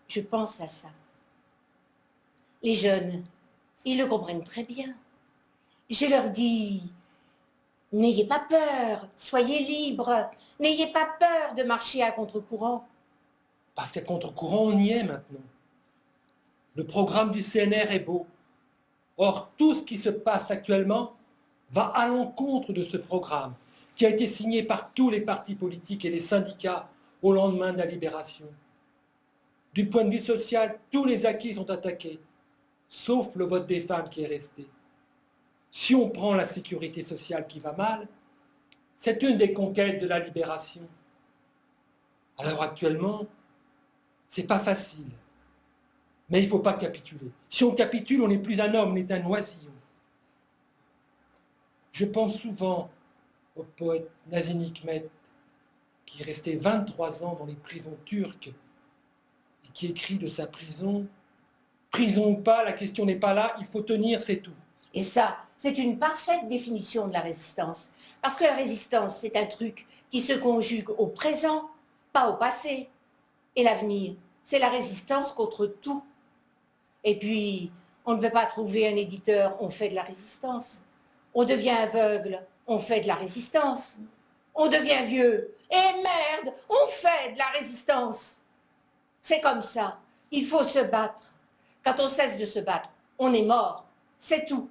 S10: je pense à ça. Les jeunes, ils le comprennent très bien. Je leur dis, n'ayez pas peur, soyez libres, n'ayez pas peur de marcher à contre-courant.
S3: Parce qu'à contre-courant, on y est maintenant. Le programme du CNR est beau. Or, tout ce qui se passe actuellement va à l'encontre de ce programme, qui a été signé par tous les partis politiques et les syndicats au lendemain de la libération. Du point de vue social, tous les acquis sont attaqués, sauf le vote des femmes qui est resté. Si on prend la sécurité sociale qui va mal, c'est une des conquêtes de la libération. Alors actuellement, c'est pas facile. Mais il ne faut pas capituler. Si on capitule, on n'est plus un homme, on est un oisillon. Je pense souvent au poète Nazım Hikmet, qui est resté 23 ans dans les prisons turques et qui écrit de sa prison « Prison ou pas, la question n'est pas là, il faut tenir, c'est tout ».
S10: Et ça, c'est une parfaite définition de la résistance. Parce que la résistance, c'est un truc qui se conjugue au présent, pas au passé. Et l'avenir, c'est la résistance contre tout. Et puis, on ne peut pas trouver un éditeur, on fait de la résistance. On devient aveugle, on fait de la résistance. On devient vieux, et merde, on fait de la résistance. C'est comme ça, il faut se battre. Quand on cesse de se battre, on est mort, c'est tout.